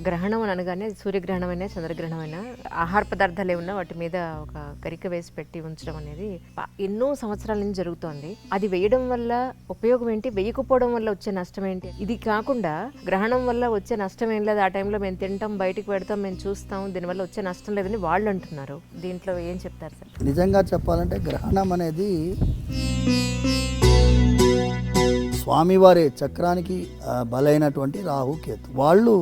గ్రహణం అని అనగానే సూర్యగ్రహణమైనా చంద్రగ్రహణమైనా ఆహార పదార్థాలు ఏమన్నా వాటి మీద ఒక గరిక వేసి పెట్టి ఉంచడం అనేది ఎన్నో సంవత్సరాల నుంచి జరుగుతోంది. అది వేయడం వల్ల ఉపయోగం ఏంటి, వేయకపోవడం వల్ల వచ్చే నష్టం ఏంటి? ఇది కాకుండా గ్రహణం వల్ల వచ్చే నష్టం ఏం లేదు, ఆ టైంలో మేము తింటాం, బయటికి పెడతాం, మేము చూస్తాం, దీనివల్ల వచ్చే నష్టం లేదని వాళ్ళు అంటున్నారు. దీంట్లో ఏం చెప్తారు సార్? నిజంగా చెప్పాలంటే గ్రహణం అనేది స్వామివారి చక్రానికి బలైనటువంటి రాహుకేతు. వాళ్ళు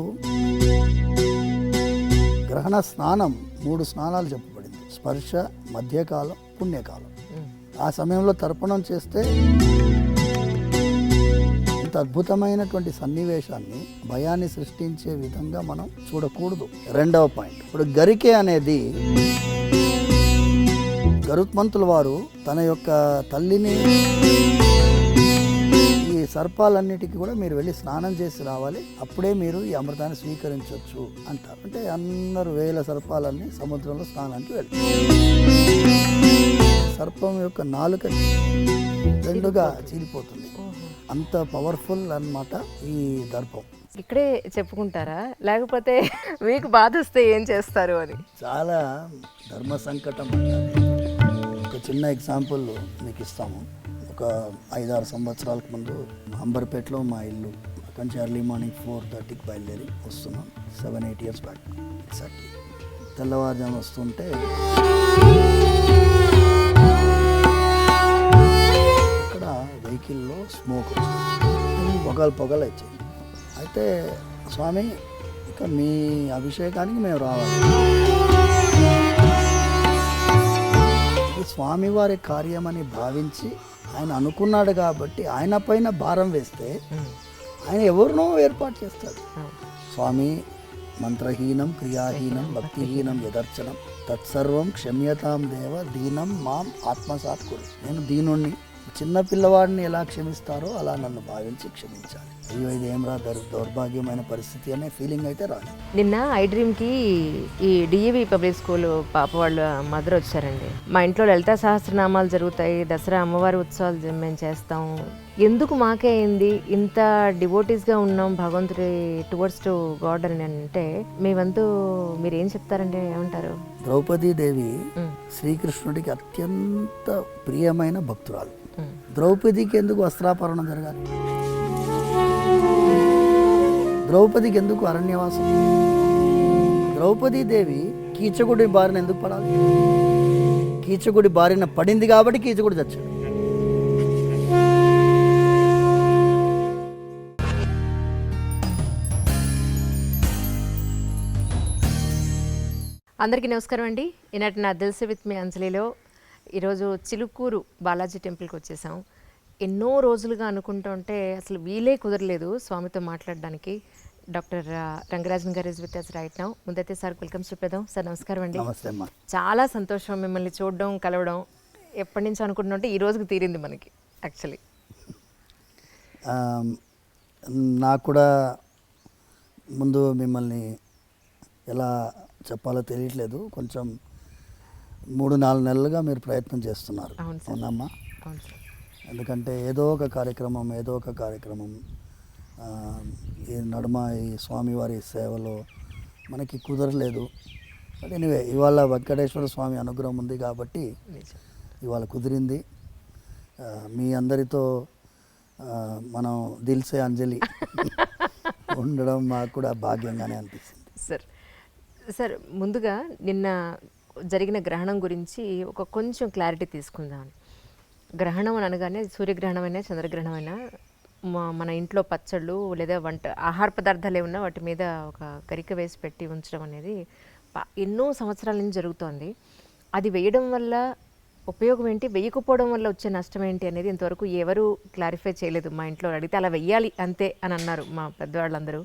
గ్రహణ స్నానం 3 స్నానాలు చెప్పబడింది: స్పర్శ, మధ్యకాలం, పుణ్యకాలం. ఆ సమయంలో తర్పణం చేస్తే ఇంత అద్భుతమైనటువంటి సన్నివేశాన్ని, భయాన్ని సృష్టించే విధంగా మనం చూడకూడదు. రెండవ పాయింట్, ఇప్పుడు గరికె అనేది గరుత్మంతుల వారు తన యొక్క తల్లిని ఈ సర్పాలన్నిటికీ కూడా మీరు వెళ్ళి స్నానం చేసి రావాలి, అప్పుడే మీరు ఈ అమృతాన్ని స్వీకరించవచ్చు అంటారు. అంటే అందరూ వేల సర్పాలన్నీ సముద్రంలో స్నానానికి వెళ్తారు. సర్పం యొక్క నాలుక రెండుగా చీలిపోతుంది. అంత పవర్ఫుల్ అన్నమాట ఈ దర్పం. ఇక్కడే చెప్పుకుంటారా, లేకపోతే మీకు బాధ వస్తే ఏం చేస్తారు అని? చాలా ధర్మ సంకటం అంటారు. ఒక చిన్న ఎగ్జాంపుల్ మీకు ఇస్తాము. ఒక 5-6 సంవత్సరాలకు ముందు అంబర్పేటలో మా ఇల్లు. అక్కడి నుంచి ఎర్లీ మార్నింగ్ 4:30కి బయలుదేరి వస్తున్నాం. 7-8 years బ్యాక్ ఎగ్జాక్ట్లీ. తెల్లవారుజాము వస్తుంటే అక్కడ వెహికల్లో స్మోక్ పొగలు వచ్చాయి. అయితే స్వామి, ఇక మీ అభిషేకానికి మేము రావాలి, ఇది స్వామివారి కార్యమని భావించి ఆయన అనుకున్నాడు కాబట్టి ఆయన పైన భారం వేస్తే ఆయన ఎవరినో ఏర్పాటు చేస్తాడు. స్వామి, మంత్రహీనం, క్రియాహీనం, భక్తిహీనం యదర్చనం తత్సర్వం క్షమ్యతాం దేవ దీనం మాం ఆత్మసాత్ కురు. నేను దీనుణ్ణి, చిన్న పిల్లవాడిని ఎలా క్షమిస్తారో అలా నన్ను భావించి క్షమించాలి. అయ్యో ఇది ఏం రా దౌర్భాగ్యమైన పరిస్థితి అనే ఫీలింగ్ అయితే రాదు. నిన్న ఐడ్రీమ్కి ఈ డిఏవి పబ్లిక్ స్కూల్ పాప వాళ్ళ మదర్ వచ్చారండి. మా ఇంట్లో లలితా సహస్రనామాలు జరుగుతాయి, దసరా అమ్మవారి ఉత్సవాలు మేము చేస్తాం, ఎందుకు మాకే అయింది, ఇంత డివోటీస్గా ఉన్నాం భగవంతుడి టువర్డ్స్ టు గాడ్ అని అంటే మీ వంతు మీరు ఏం చెప్తారండి? ఏమంటారు? ద్రౌపదీదేవి శ్రీకృష్ణుడికి అత్యంత ప్రియమైన భక్తురాలు. ద్రౌపదికి ఎందుకు వస్త్రాపరణం జరగాలి? ద్రౌపదికి ఎందుకు అరణ్యవాసం? ద్రౌపదీదేవి కీచకుడి బారిన ఎందుకు పడాలి? కీచకుడి బారిన పడింది కాబట్టి కీచకుడు చచ్చాడు. అందరికీ నమస్కారం అండి. ఈనాటి నా తెలుసు విత్ మీ అంజలిలో ఈరోజు చిలుకూరు బాలాజీ టెంపుల్కి వచ్చేసాం. ఎన్నో రోజులుగా అనుకుంటుంటే అసలు వీలే కుదరలేదు స్వామితో మాట్లాడడానికి. డాక్టర్ రంగరాజన్ గారు is with us right now. ముందైతే సార్ వెల్కమ్ చెప్పేద్దాం. సార్ నమస్కారం అండి. నమస్తే అమ్మా. చాలా సంతోషం మిమ్మల్ని చూడడం, కలవడం. ఎప్పటి నుంచి అనుకుంటుంటే ఈ రోజుకి తీరింది మనకి యాక్చువల్లీ. నాకు కూడా ముందు మిమ్మల్ని ఎలా చెప్పాలో తెలియట్లేదు. కొంచెం 3-4 నెలలుగా మీరు ప్రయత్నం చేస్తున్నారు. అవునమ్మా. ఎందుకంటే ఏదో ఒక కార్యక్రమం ఈ నడుమ ఈ స్వామివారి సేవలో మనకి కుదరలేదు. బట్ ఎనీవే, ఇవాళ వెంకటేశ్వర స్వామి అనుగ్రహం ఉంది కాబట్టి ఇవాళ కుదిరింది. మీ అందరితో మనం దిల్సే అంజలి ఉండడం మాకు కూడా భాగ్యంగానే అనిపిస్తుంది. సార్ ముందుగా నిన్న జరిగిన గ్రహణం గురించి కొంచెం క్లారిటీ తీసుకుందాం. గ్రహణం అని అనగానే సూర్యగ్రహణమైనా చంద్రగ్రహణమైనా మన ఇంట్లో పచ్చళ్ళు లేదా ఆహార పదార్థాలు ఏమన్నా వాటి మీద ఒక గరిక వేసి పెట్టి ఉంచడం అనేది ఎన్నో సంవత్సరాల నుంచి జరుగుతోంది. అది వేయడం వల్ల ఉపయోగం ఏంటి, వేయకపోవడం వల్ల వచ్చే నష్టం ఏంటి అనేది ఇంతవరకు ఎవరు క్లారిఫై చేయలేదు. మా ఇంట్లో అడిగితే అలా వెయ్యాలి అంతే అని అన్నారు మా పెద్దవాళ్ళందరూ.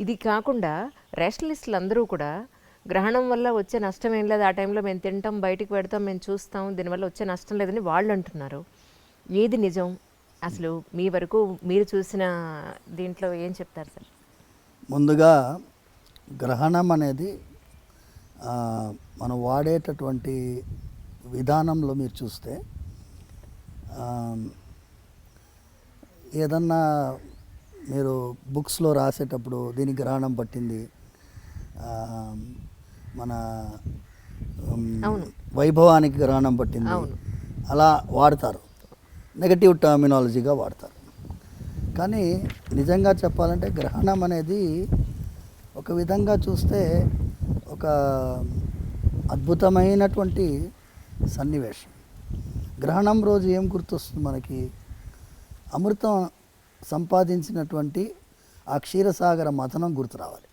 ఇది కాకుండా రేషనలిస్టులు అందరూ కూడా గ్రహణం వల్ల వచ్చే నష్టం ఏం లేదు, ఆ టైంలో మేము తింటాం, బయటికి పెడతాం, మేము చూస్తాం, దీనివల్ల వచ్చే నష్టం లేదని వాళ్ళు అంటున్నారు. ఏది నిజం? అసలు మీ వరకు మీరు చూసిన దీంట్లో ఏం చెప్తారు సార్? ముందుగా గ్రహణం అనేది మనం వాడేటటువంటి విధానంలో మీరు చూస్తే ఏదన్నా మీరు బుక్స్లో రాసేటప్పుడు దీనికి గ్రహణం పట్టింది, ఆ, మన అవును. వైభవానికి గ్రహణం పట్టింది అవును. అలా వాడతారు, నెగటివ్ టర్మినాలజీగా వాడతారు. కానీ నిజంగా చెప్పాలంటే గ్రహణం అనేది ఒక విధంగా చూస్తే ఒక అద్భుతమైనటువంటి సన్నివేశం. గ్రహణం రోజు ఏం గుర్తొస్తుంది మనకి? అమృతం సంపాదించినటువంటి ఆ క్షీరసాగర మథనం గుర్తు రావాలి.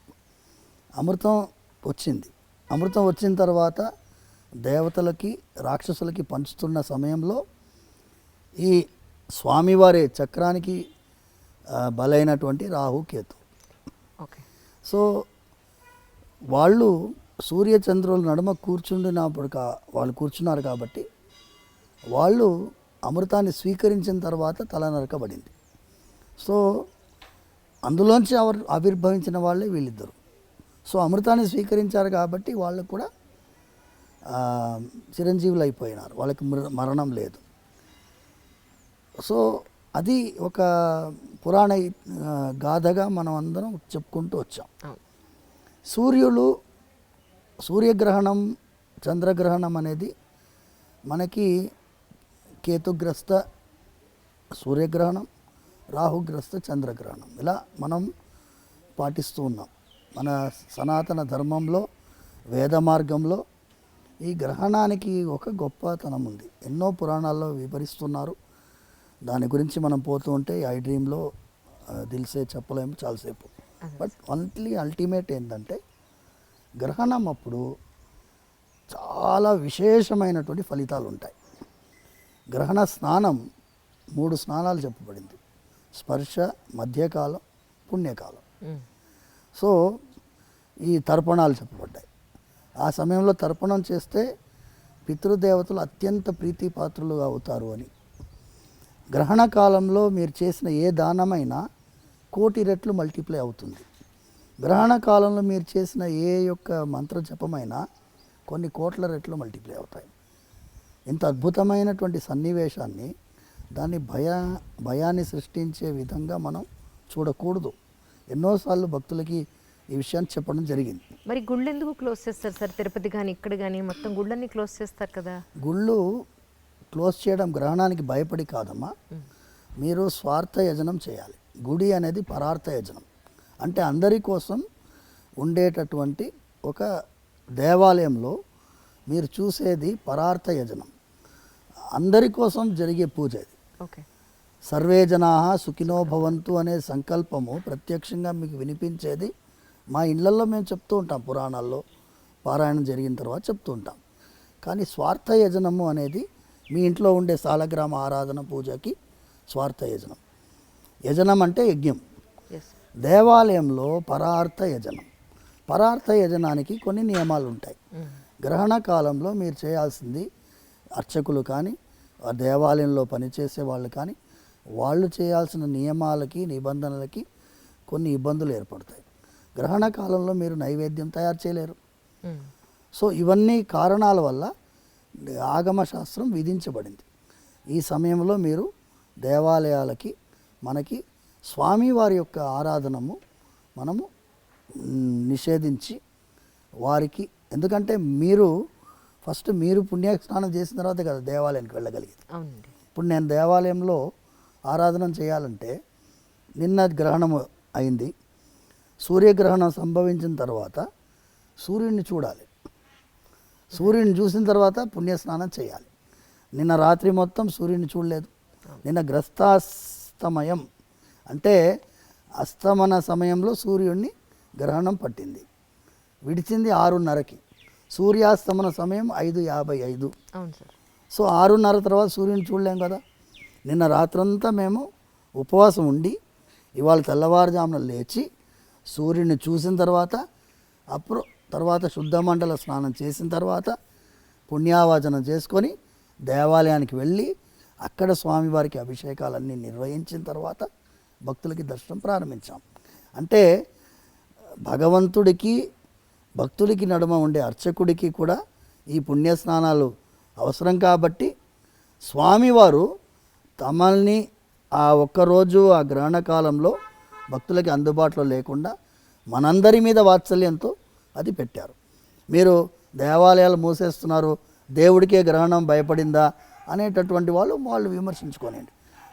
అమృతం వచ్చింది. అమృతం వచ్చిన తర్వాత దేవతలకి రాక్షసులకి పంచుతున్న సమయంలో ఈ స్వామివారి చక్రానికి బలైనటువంటి రాహు కేతు. ఓకే. సో వాళ్ళు సూర్యచంద్రుల నడుమ కూర్చుండినప్పుడు వాళ్ళు కూర్చున్నారు కాబట్టి వాళ్ళు అమృతాన్ని స్వీకరించిన తర్వాత తల నరకబడింది. సో అందులోంచి ఆవిర్భవించిన వాళ్ళే వీళ్ళిద్దరు. సో అమృతాన్ని స్వీకరించారు కాబట్టి వాళ్ళకు కూడా చిరంజీవులు అయిపోయినారు, వాళ్ళకి మరణం లేదు. సో అది ఒక పురాణ గాథగా మనం అందరం చెప్పుకుంటూ వచ్చాం. సూర్యగ్రహణం, చంద్రగ్రహణం అనేది మనకి కేతుగ్రస్త సూర్యగ్రహణం, రాహుగ్రస్త చంద్రగ్రహణం ఇలా మనం పాటిస్తూ ఉన్నాం. మన సనాతన ధర్మంలో, వేద మార్గంలో ఈ గ్రహణానికి ఒక గొప్పతనం ఉంది. ఎన్నో పురాణాల్లో వివరిస్తున్నారు. దాని గురించి మనం పోతూ ఉంటే ఐ డ్రీమ్లో దిల్సే చెప్పలేము చాలాసేపు. బట్ అల్టిమేట్ ఏంటంటే గ్రహణం అప్పుడు చాలా విశేషమైనటువంటి ఫలితాలు ఉంటాయి. గ్రహణ స్నానం 3 స్నానాలు చెప్పబడింది: స్పర్శ, మధ్యకాలం, పుణ్యకాలం. సో ఈ తర్పణాలు చెప్పబడ్డాయి. ఆ సమయంలో తర్పణం చేస్తే పితృదేవతలు అత్యంత ప్రీతిపాత్రులుగా అవుతారు అని. గ్రహణ కాలంలో మీరు చేసిన ఏ దానమైనా 1,000,000 రెట్లు మల్టిప్లై అవుతుంది. గ్రహణ కాలంలో మీరు చేసిన ఏ యొక్క మంత్ర జపమైనా కొన్ని కోట్ల రెట్లు మల్టిప్లై అవుతాయి. ఇంత అద్భుతమైనటువంటి సన్నివేశాన్ని, దాన్ని భయాన్ని సృష్టించే విధంగా మనం చూడకూడదు. ఎన్నోసార్లు భక్తులకి ఈ విషయాన్ని చెప్పడం జరిగింది. మరి గుళ్ళు ఎందుకు క్లోజ్ చేస్తారు సార్? తిరుపతి కానీ ఇక్కడ కానీ మొత్తం గుళ్ళన్నీ క్లోజ్ చేస్తారు కదా. గుళ్ళు క్లోజ్ చేయడం గ్రహణానికి భయపడి కాదమ్మా. మీరు స్వార్థ యజనం చేయాలి. గుడి అనేది పరార్థ యజనం, అంటే అందరి కోసం ఉండేటటువంటి ఒక దేవాలయంలో మీరు చూసేది పరార్థ యజనం, అందరి కోసం జరిగే పూజ ఇది. ఓకే. సర్వే జనాః సుఖినో భవంతు అనే సంకల్పము ప్రత్యక్షంగా మీకు వినిపించేది మా ఇళ్లల్లో మేము చెప్తూ ఉంటాం, పురాణాల్లో పారాయణం జరిగిన తర్వాత చెప్తూ ఉంటాం. కానీ స్వార్థ యజనము అనేది మీ ఇంట్లో ఉండే సాలగ్రామ ఆరాధన పూజకి స్వార్థ యజనం. యజనం అంటే యజ్ఞం. దేవాలయంలో పరార్థ యజనం. పరార్థ యజనానికి కొన్ని నియమాలు ఉంటాయి. గ్రహణ కాలంలో మీరు చేయాల్సింది, అర్చకులు కానీ ఆ దేవాలయంలో పనిచేసే వాళ్ళు కానీ, వాళ్ళు చేయాల్సిన నియమాలకి నిబంధనలకి కొన్ని ఇబ్బందులు ఏర్పడతాయి. గ్రహణ కాలంలో మీరు నైవేద్యం తయారు చేయలేరు. సో ఇవన్నీ కారణాల వల్ల ఆగమ శాస్త్రం విధించబడింది. ఈ సమయంలో మీరు దేవాలయాలకి, మనకి స్వామివారి యొక్క ఆరాధనము మనము నిషేధించి వారికి, ఎందుకంటే మీరు ఫస్ట్ మీరు పుణ్యస్నానం చేసిన తర్వాత కదా దేవాలయానికి వెళ్ళగలిగేది. ఇప్పుడు నేను దేవాలయంలో ఆరాధన చేయాలంటే నిన్న గ్రహణం అయింది, సూర్యగ్రహణం సంభవించిన తర్వాత సూర్యుడిని చూడాలి. సూర్యుడిని చూసిన తర్వాత పుణ్యస్నానం చేయాలి. నిన్న రాత్రి మొత్తం సూర్యుడిని చూడలేదు. నిన్న గ్రస్తాస్తమయం అంటే అస్తమన సమయంలో సూర్యుడిని గ్రహణం పట్టింది, విడిచింది 6:30కి. సూర్యాస్తమన సమయం 5:55. సో 6:30 తర్వాత సూర్యుని చూడలేం కదా. నిన్న రాత్రంతా మేము ఉపవాసం ఉండి ఇవాళ తెల్లవారుజామున లేచి సూర్యుని చూసిన తర్వాత తర్వాత శుద్ధమండల స్నానం చేసిన తర్వాత పుణ్యావాచనం చేసుకొని దేవాలయానికి వెళ్ళి అక్కడ స్వామివారికి అభిషేకాలన్నీ నిర్వహించిన తర్వాత భక్తులకి దర్శనం ప్రారంభించాం. అంటే భగవంతుడికి భక్తులకి నడుమ ఉండే అర్చకుడికి కూడా ఈ పుణ్యస్నానాలు అవసరం కాబట్టి స్వామివారు తమల్ని ఆ ఒక్కరోజు ఆ గ్రహణ కాలంలో భక్తులకి అందుబాటులో లేకుండా మనందరి మీద వాత్సల్యంతో అది పెట్టారు. మీరు దేవాలయాలు మూసేస్తున్నారు, దేవుడికే గ్రహణం భయపడిందా అనేటటువంటి వాళ్ళు విమర్శించుకోనండి.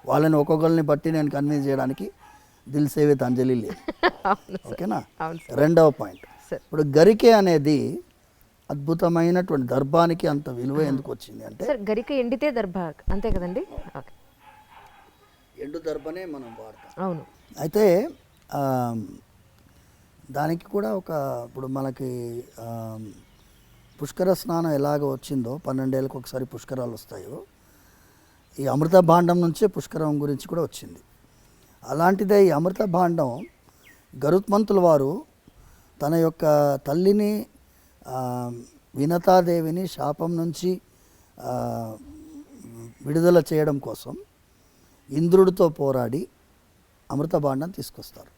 వాళ్ళని ఒక్కొక్కరిని బట్టి నేను కన్విన్స్ చేయడానికి దిల్ సేవిత్ అంజలి లేదు. ఓకేనా. రెండవ పాయింట్, ఇప్పుడు గరికె అనేది అద్భుతమైనటువంటి దర్భానికి అంత విలువ ఎందుకు వచ్చింది అంటే, గరిక ఎండితే దర్భ అంతే కదండి, ఎండు దర్భనే మనం వాడతాం. అవును. అయితే దానికి కూడా ఇప్పుడు మనకి పుష్కర స్నానం ఎలాగ వచ్చిందో 12 ఏళ్ళకి ఒకసారి పుష్కరాలు వస్తాయో, ఈ అమృత భాండం నుంచే పుష్కరం గురించి కూడా వచ్చింది. అలాంటిదే ఈ అమృత భాండం గరుత్మంతుల వారు తన యొక్క తల్లిని వినతాదేవిని శాపం నుంచి విడుదల చేయడం కోసం ఇంద్రుడితో పోరాడి అమృత భాండం తీసుకొస్తారు.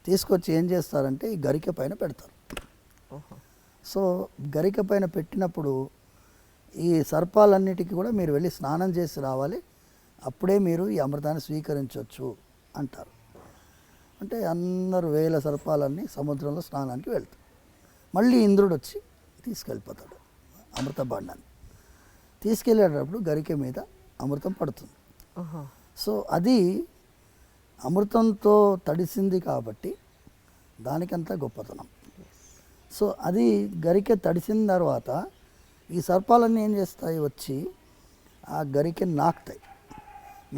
తీసుకొచ్చి ఏం చేస్తారంటే ఈ గరిక పైన పెడతారు. సో గరిక పైన పెట్టినప్పుడు ఈ సర్పాలన్నిటికీ కూడా మీరు వెళ్ళి స్నానం చేసి రావాలి, అప్పుడే మీరు ఈ అమృతాన్ని స్వీకరించవచ్చు అంటారు. అంటే అందరూ వేల సర్పాలన్నీ సముద్రంలో స్నానానికి వెళ్తారు. మళ్ళీ ఇంద్రుడు వచ్చి తీసుకెళ్ళిపోతాడు అమృత భాండాన్ని. తీసుకెళ్ళేటప్పుడు గరిక మీద అమృతం పడుతుంది. సో అది అమృతంతో తడిసింది కాబట్టి దానికంతా గొప్పతనం. సో అది గరికె తడిసిన తర్వాత ఈ సర్పాలన్నీ ఏం చేస్తాయి, వచ్చి ఆ గరికెని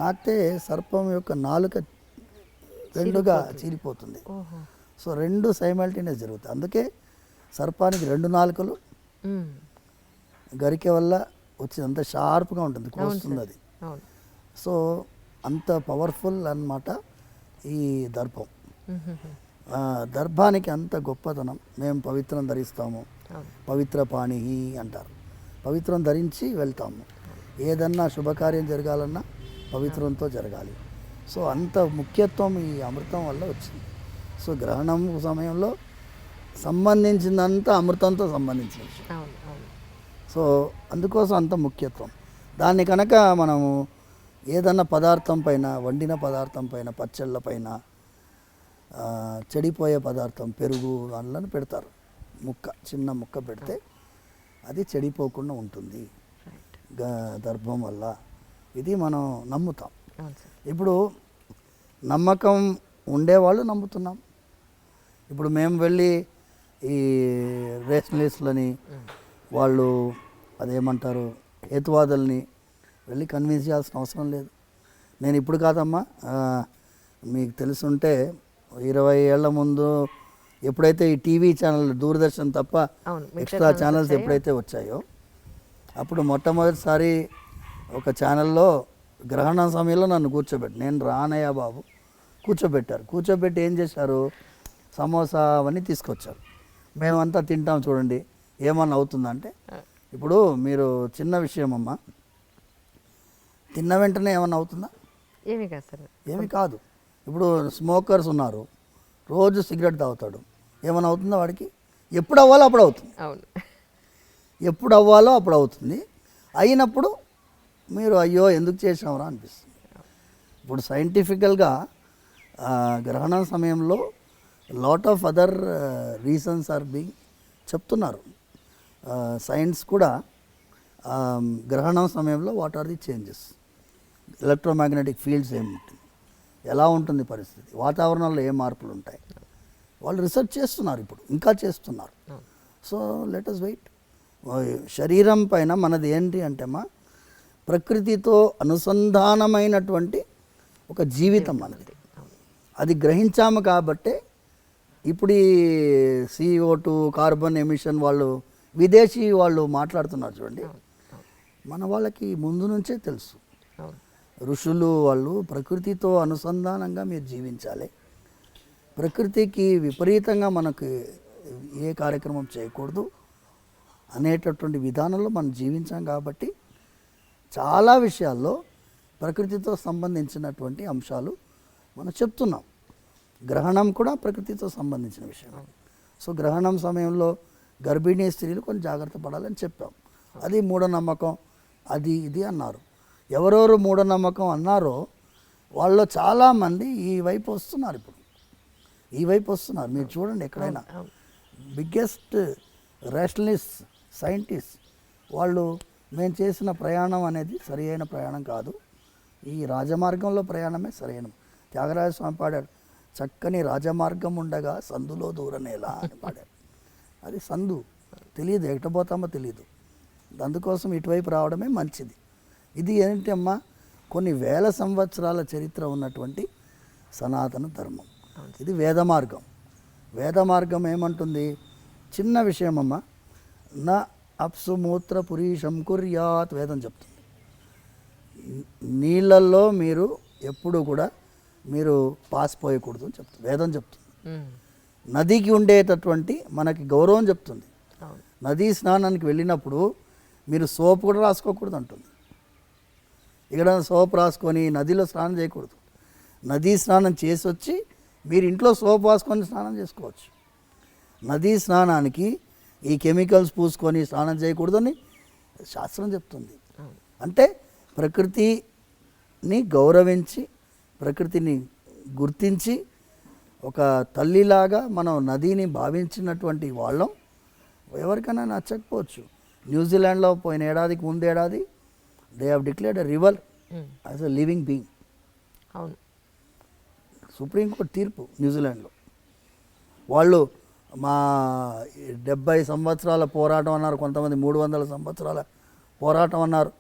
నాకితే సర్పం యొక్క నాలుక రెండుగా చీలిపోతుంది. సో రెండు సైమల్టేనియస్ జరుగుతాయి. అందుకే సర్పానికి 2 నాలుకలు గరికె వల్ల వచ్చి అంత షార్ప్గా ఉంటుంది, కోస్తుంది అది. సో అంత పవర్ఫుల్ అన్నమాట ఈ దర్భం. దర్భానికి అంత గొప్పతనం. మేము పవిత్రం ధరిస్తాము, పవిత్ర పాణి అంటారు. పవిత్రం ధరించి వెళ్తాము. ఏదన్నా శుభకార్యం జరగాలన్నా పవిత్రంతో జరగాలి. సో అంత ముఖ్యత్వం ఈ అమృతం వల్ల వచ్చింది. సో గ్రహణం సమయంలో సంబంధించిందంతా అమృతంతో సంబంధించిన విషయం. సో అందుకోసం అంత ముఖ్యత్వం. దాన్ని కనుక మనము ఏదన్నా పదార్థం పైన, వండిన పదార్థం పైన, పచ్చళ్ళ పైన, చెడిపోయే పదార్థం పెరుగు వాళ్ళని పెడతారు, చిన్న ముక్క పెడితే అది చెడిపోకుండా ఉంటుంది దర్భం వల్ల. ఇది మనం నమ్ముతాం. ఇప్పుడు నమ్మకం ఉండేవాళ్ళు నమ్ముతున్నాం. ఇప్పుడు మేము వెళ్ళి ఈ రేషనలిస్టులని, వాళ్ళు అదేమంటారు హేతువాదుల్ని వెళ్ళి కన్విన్స్ చేయాల్సిన అవసరం లేదు. నేను ఇప్పుడు కాదమ్మా, మీకు తెలుసుంటే 20 ఏళ్ల ముందు ఎప్పుడైతే ఈ టీవీ ఛానల్ దూరదర్శన్ తప్ప ఎక్స్ట్రా ఛానల్స్ ఎప్పుడైతే వచ్చాయో, అప్పుడు మొట్టమొదటిసారి ఒక ఛానల్లో గ్రహణ సమయంలో నన్ను నేను రానయ్య బాబు కూర్చోబెట్టి ఏం చేశారు, సమోసా అవన్నీ తీసుకొచ్చారు. మేమంతా తింటాం, చూడండి ఏమన్నా అవుతుందంటే. ఇప్పుడు మీరు చిన్న విషయం అమ్మా, తిన్న వెంటనే ఏమన్నా అవుతుందా? ఏమి కాదు. ఇప్పుడు స్మోకర్స్ ఉన్నారు, రోజు సిగరెట్ తాగుతాడు, ఏమైనా అవుతుందా వాడికి? ఎప్పుడు అవ్వాలో అప్పుడు అవుతుంది. ఎప్పుడు అవ్వాలో అప్పుడు అవుతుంది. అయినప్పుడు మీరు అయ్యో ఎందుకు చేసామరా అనిపిస్తుంది. ఇప్పుడు సైంటిఫికల్గా గ్రహణం సమయంలో lot of other reasons are being చెప్తున్నారు. సైన్స్ కూడా గ్రహణం సమయంలో what are the changes, electromagnetic fields ఏముంటుంది, ఎలా ఉంటుంది పరిస్థితి, వాతావరణంలో ఏ మార్పులు ఉంటాయి, వాళ్ళు రీసెర్చ్ చేస్తున్నారు, ఇప్పుడు ఇంకా చేస్తున్నారు. So let us wait. శరీరం పైన మనది ఏంటి అంటే ప్రకృతితో అనుసంధానమైనటువంటి ఒక జీవితం మనది. అది గ్రహించాము కాబట్టే ఇప్పుడు ఈ CO2 కార్బన్ ఎమిషన్ వాళ్ళు విదేశీ వాళ్ళు మాట్లాడుతున్నారు చూడండి. మన వాళ్ళకి ముందు నుంచే తెలుసు. ఋషులు వాళ్ళు ప్రకృతితో అనుసంధానంగా మీరు జీవించాలి, ప్రకృతికి విపరీతంగా మనకు ఏ కార్యక్రమం చేయకూడదు అనేటటువంటి విధానంలో మనం జీవించాం కాబట్టి చాలా విషయాల్లో ప్రకృతితో సంబంధించినటువంటి అంశాలు మనం చెప్తున్నాం. గ్రహణం కూడా ప్రకృతితో సంబంధించిన విషయం. సో గ్రహణం సమయంలో గర్భిణీ స్త్రీలు కొంచెం జాగ్రత్త పడాలని చెప్పాం. అది మూఢనమ్మకం, అది ఇది అన్నారు. ఎవరెవరు మూఢనమ్మకం అన్నారో వాళ్ళు చాలామంది ఈ వైపు వస్తున్నారు. ఇప్పుడు ఈ వైపు వస్తున్నారు. మీరు చూడండి, ఎక్కడైనా బిగ్గెస్ట్ రేషనలిస్ట్ సైంటిస్ట్ వాళ్ళు మేము చేసిన ప్రయాణం అనేది సరి అయిన ప్రయాణం కాదు, ఈ రాజమార్గంలో ప్రయాణమే సరైన. త్యాగరాజ స్వామి పాడాడు, చక్కని రాజమార్గం ఉండగా సందులో దూరనేలా అని పాడాడు. అది సందు తెలియదు, ఎక్కడపోతామో తెలియదు, అందుకోసం ఇటువైపు రావడమే మంచిది. ఇది ఏంటి అమ్మా, కొన్ని వేల సంవత్సరాల చరిత్ర ఉన్నటువంటి సనాతన ధర్మం. ఇది వేద మార్గం. వేద మార్గం ఏమంటుంది, చిన్న విషయం అమ్మ, నా అప్సు మూత్ర పురీషం కుర్యాత్ వేదం చెప్తుంది. నీళ్ళల్లో మీరు ఎప్పుడు కూడా మీరు పాసిపోయకూడదు అని చెప్తుంది వేదం చెప్తుంది. నదికి ఉండేటటువంటి మనకి గౌరవం చెప్తుంది. నదీ స్నానానికి వెళ్ళినప్పుడు మీరు సోప్ కూడా రాసుకోకూడదు అంటుంది. ఇక్కడ సోప్ రాసుకొని నదిలో స్నానం చేయకూడదు. నదీ స్నానం చేసి వచ్చి మీరు ఇంట్లో సోప్ రాసుకొని స్నానం చేసుకోవచ్చు. నదీ స్నానానికి ఈ కెమికల్స్ పూసుకొని స్నానం చేయకూడదని శాస్త్రం చెప్తుంది. అంటే ప్రకృతిని గౌరవించి ప్రకృతిని గుర్తించి ఒక తల్లిలాగా మనం నదిని భావించినటువంటి వాళ్ళం. ఎవరికైనా నచ్చకపోవచ్చు. న్యూజిలాండ్లో పోయిన ఏడాదికి ముందేడాది they have declared a river as a living being. అవును, సుప్రీంకోర్టు తీర్పు న్యూజిలాండ్లో. వాళ్ళు మా 70 సంవత్సరాల పోరాటం అన్నారు, కొంతమంది 300 సంవత్సరాల పోరాటం అన్నారు.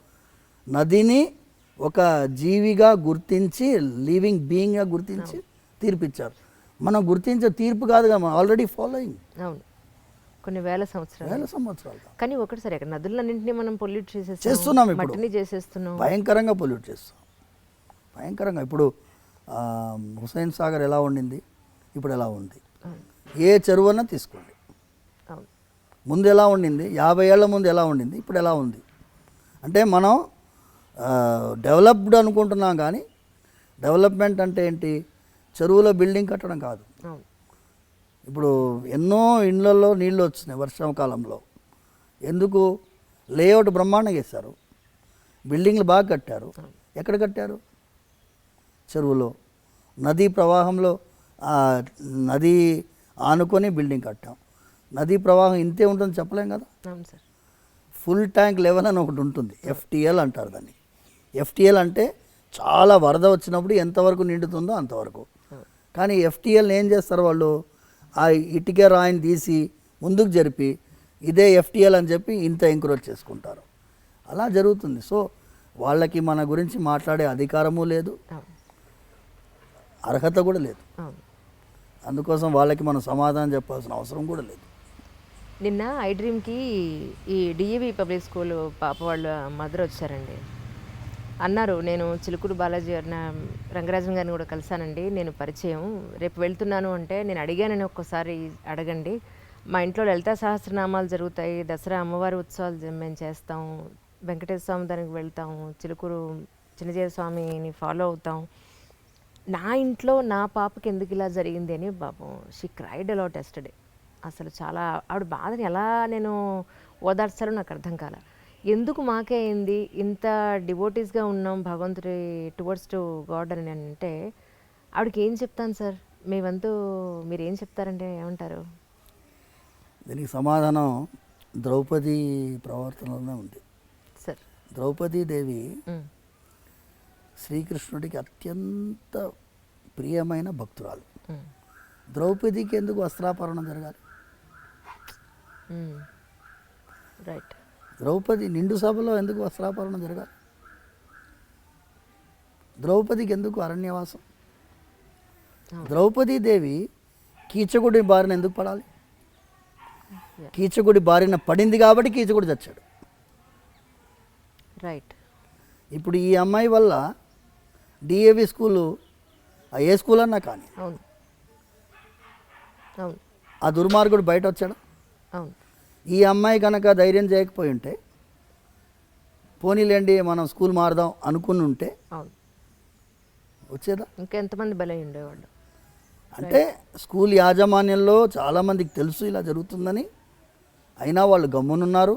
నదిని ఒక జీవిగా గుర్తించి లివింగ్ బీయింగ్గా గుర్తించి తీర్పిచ్చారు. మనం గుర్తించే తీర్పు కాదుగా, మనం ఆల్రెడీ ఫాలోయింగ్. అవును, కొన్ని వేల సంవత్సరాలు. కానీ ఒకటి సరే, నదులన్నింటినీ మనం పొల్యూట్ చేస్తున్నాం, ఇప్పుడు మట్టిని చేసేస్తున్నాం, భయంకరంగా పొల్యూట్ చేస్తున్నాం, భయంకరంగా. ఇప్పుడు హుస్సేన్ సాగర్ ఎలా ఉండింది, ఇప్పుడు ఎలా ఉంది? ఏ చెరువు అన్నా తీసుకోండి, ముందు ఎలా ఉండింది, 50 ఏళ్ల ముందు ఎలా ఉండింది, ఇప్పుడు ఎలా ఉంది? అంటే మనం డెవలప్డ్ అనుకుంటున్నాం, కానీ డెవలప్మెంట్ అంటే ఏంటి? చెరువులో బిల్డింగ్ కట్టడం కాదు. ఇప్పుడు ఎన్నో ఇండ్లలో నీళ్ళు వచ్చినాయి వర్షాకాలంలో. ఎందుకు? లేఅవుట్ బ్రహ్మాండంగా వేశారు, బిల్డింగ్లు బాగా కట్టారు. ఎక్కడ కట్టారు? చెరువులో. నదీ ప్రవాహంలో నది ఆనుకొని బిల్డింగ్ కట్టాం. నదీ ప్రవాహం ఇంతే ఉంటుంది చెప్పలేం కదా. ఫుల్ ట్యాంక్ లెవెల్ అని ఒకటి ఉంటుంది, ఎఫ్టీఎల్ అంటారు దాన్ని. ఎఫ్టీఎల్ అంటే చాలా వరద వచ్చినప్పుడు ఎంతవరకు నిండుతుందో అంతవరకు. కానీ ఎఫ్టీఎల్ ఏం చేస్తారు వాళ్ళు, ఆ ఇటుక రాయిని తీసి ముందుకు జరిపి ఇదే ఎఫ్టీఎల్ అని చెప్పి ఇంత ఎంక్రోచ్ చేసుకుంటారు. అలా జరుగుతుంది. సో వాళ్ళకి మన గురించి మాట్లాడే అధికారము లేదు, అర్హత కూడా లేదు. అందుకోసం వాళ్ళకి మనం సమాధానం చెప్పాల్సిన అవసరం కూడా లేదు. నిన్న ఐ డ్రీమ్కి ఈ డిఏవి పబ్లిక్ స్కూల్ పాప వాళ్ళ మదర్ వచ్చారండి. అన్నారు, నేను చిలుకూరు బాలాజీ గారిన రంగరాజన్ గారిని కూడా కలిశానండి, నేను పరిచయం, రేపు వెళ్తున్నాను అంటే నేను అడిగానని ఒక్కసారి అడగండి. మా ఇంట్లో లలితా సహస్రనామాలు జరుగుతాయి, దసరా అమ్మవారి ఉత్సవాలు మేము చేస్తాం, వెంకటేశ్వర స్వామి దానికి వెళ్తాం, చిలుకూరు చిన్నజీవ స్వామిని ఫాలో అవుతాం. నా ఇంట్లో నా పాపకి ఎందుకు ఇలా జరిగింది అని పాపం షీ క్రైడ్ అలాట్ ఎస్టర్డే. అసలు చాలా ఆవిడ బాధని ఎలా నేను ఓదార్చాలో నాకు అర్థం కాల. ఎందుకు మాకే అయింది, ఇంత డివోటీస్గా ఉన్నాం భగవంతుడి టువర్డ్స్ టు గాడ్ అని అంటే ఆవిడకి ఏం చెప్తాను సార్? మీ వంతు మీరు ఏం చెప్తారంటే ఏమంటారు? దీనికి సమాధానం ద్రౌపది ప్రవర్తనలోనే ఉంది సార్. ద్రౌపదీదేవి శ్రీకృష్ణుడికి అత్యంత ప్రియమైన భక్తురాలు. ద్రౌపదికి ఎందుకు వస్త్రాపహరణం జరగాలి? రైట్. ద్రౌపది నిండు సభలో ఎందుకు వస్త్రాపహరణం జరగాలి? ద్రౌపదికి ఎందుకు అరణ్యవాసం? ద్రౌపదీదేవి కీచకుడి బారిన ఎందుకు పడాలి? కీచకుడి బారిన పడింది కాబట్టి కీచకుడు చచ్చాడు. రైట్. ఇప్పుడు ఈ అమ్మాయి వల్ల డిఏవి స్కూలు ఏ స్కూల్ అన్నా కానీ ఆ దుర్మార్గుడు బయట వచ్చాడు. ఈ అమ్మాయి కనుక ధైర్యం చేయకపోయి ఉంటే, పోనీలేండి మనం స్కూల్ మారదాం అనుకుని ఉంటే వచ్చేదా? ఇంకా ఎంతమంది బలై ఉండేవాళ్ళు. అంటే స్కూల్ యాజమాన్యంలో చాలామందికి తెలుసు ఇలా జరుగుతుందని, అయినా వాళ్ళు గమ్మునున్నారు.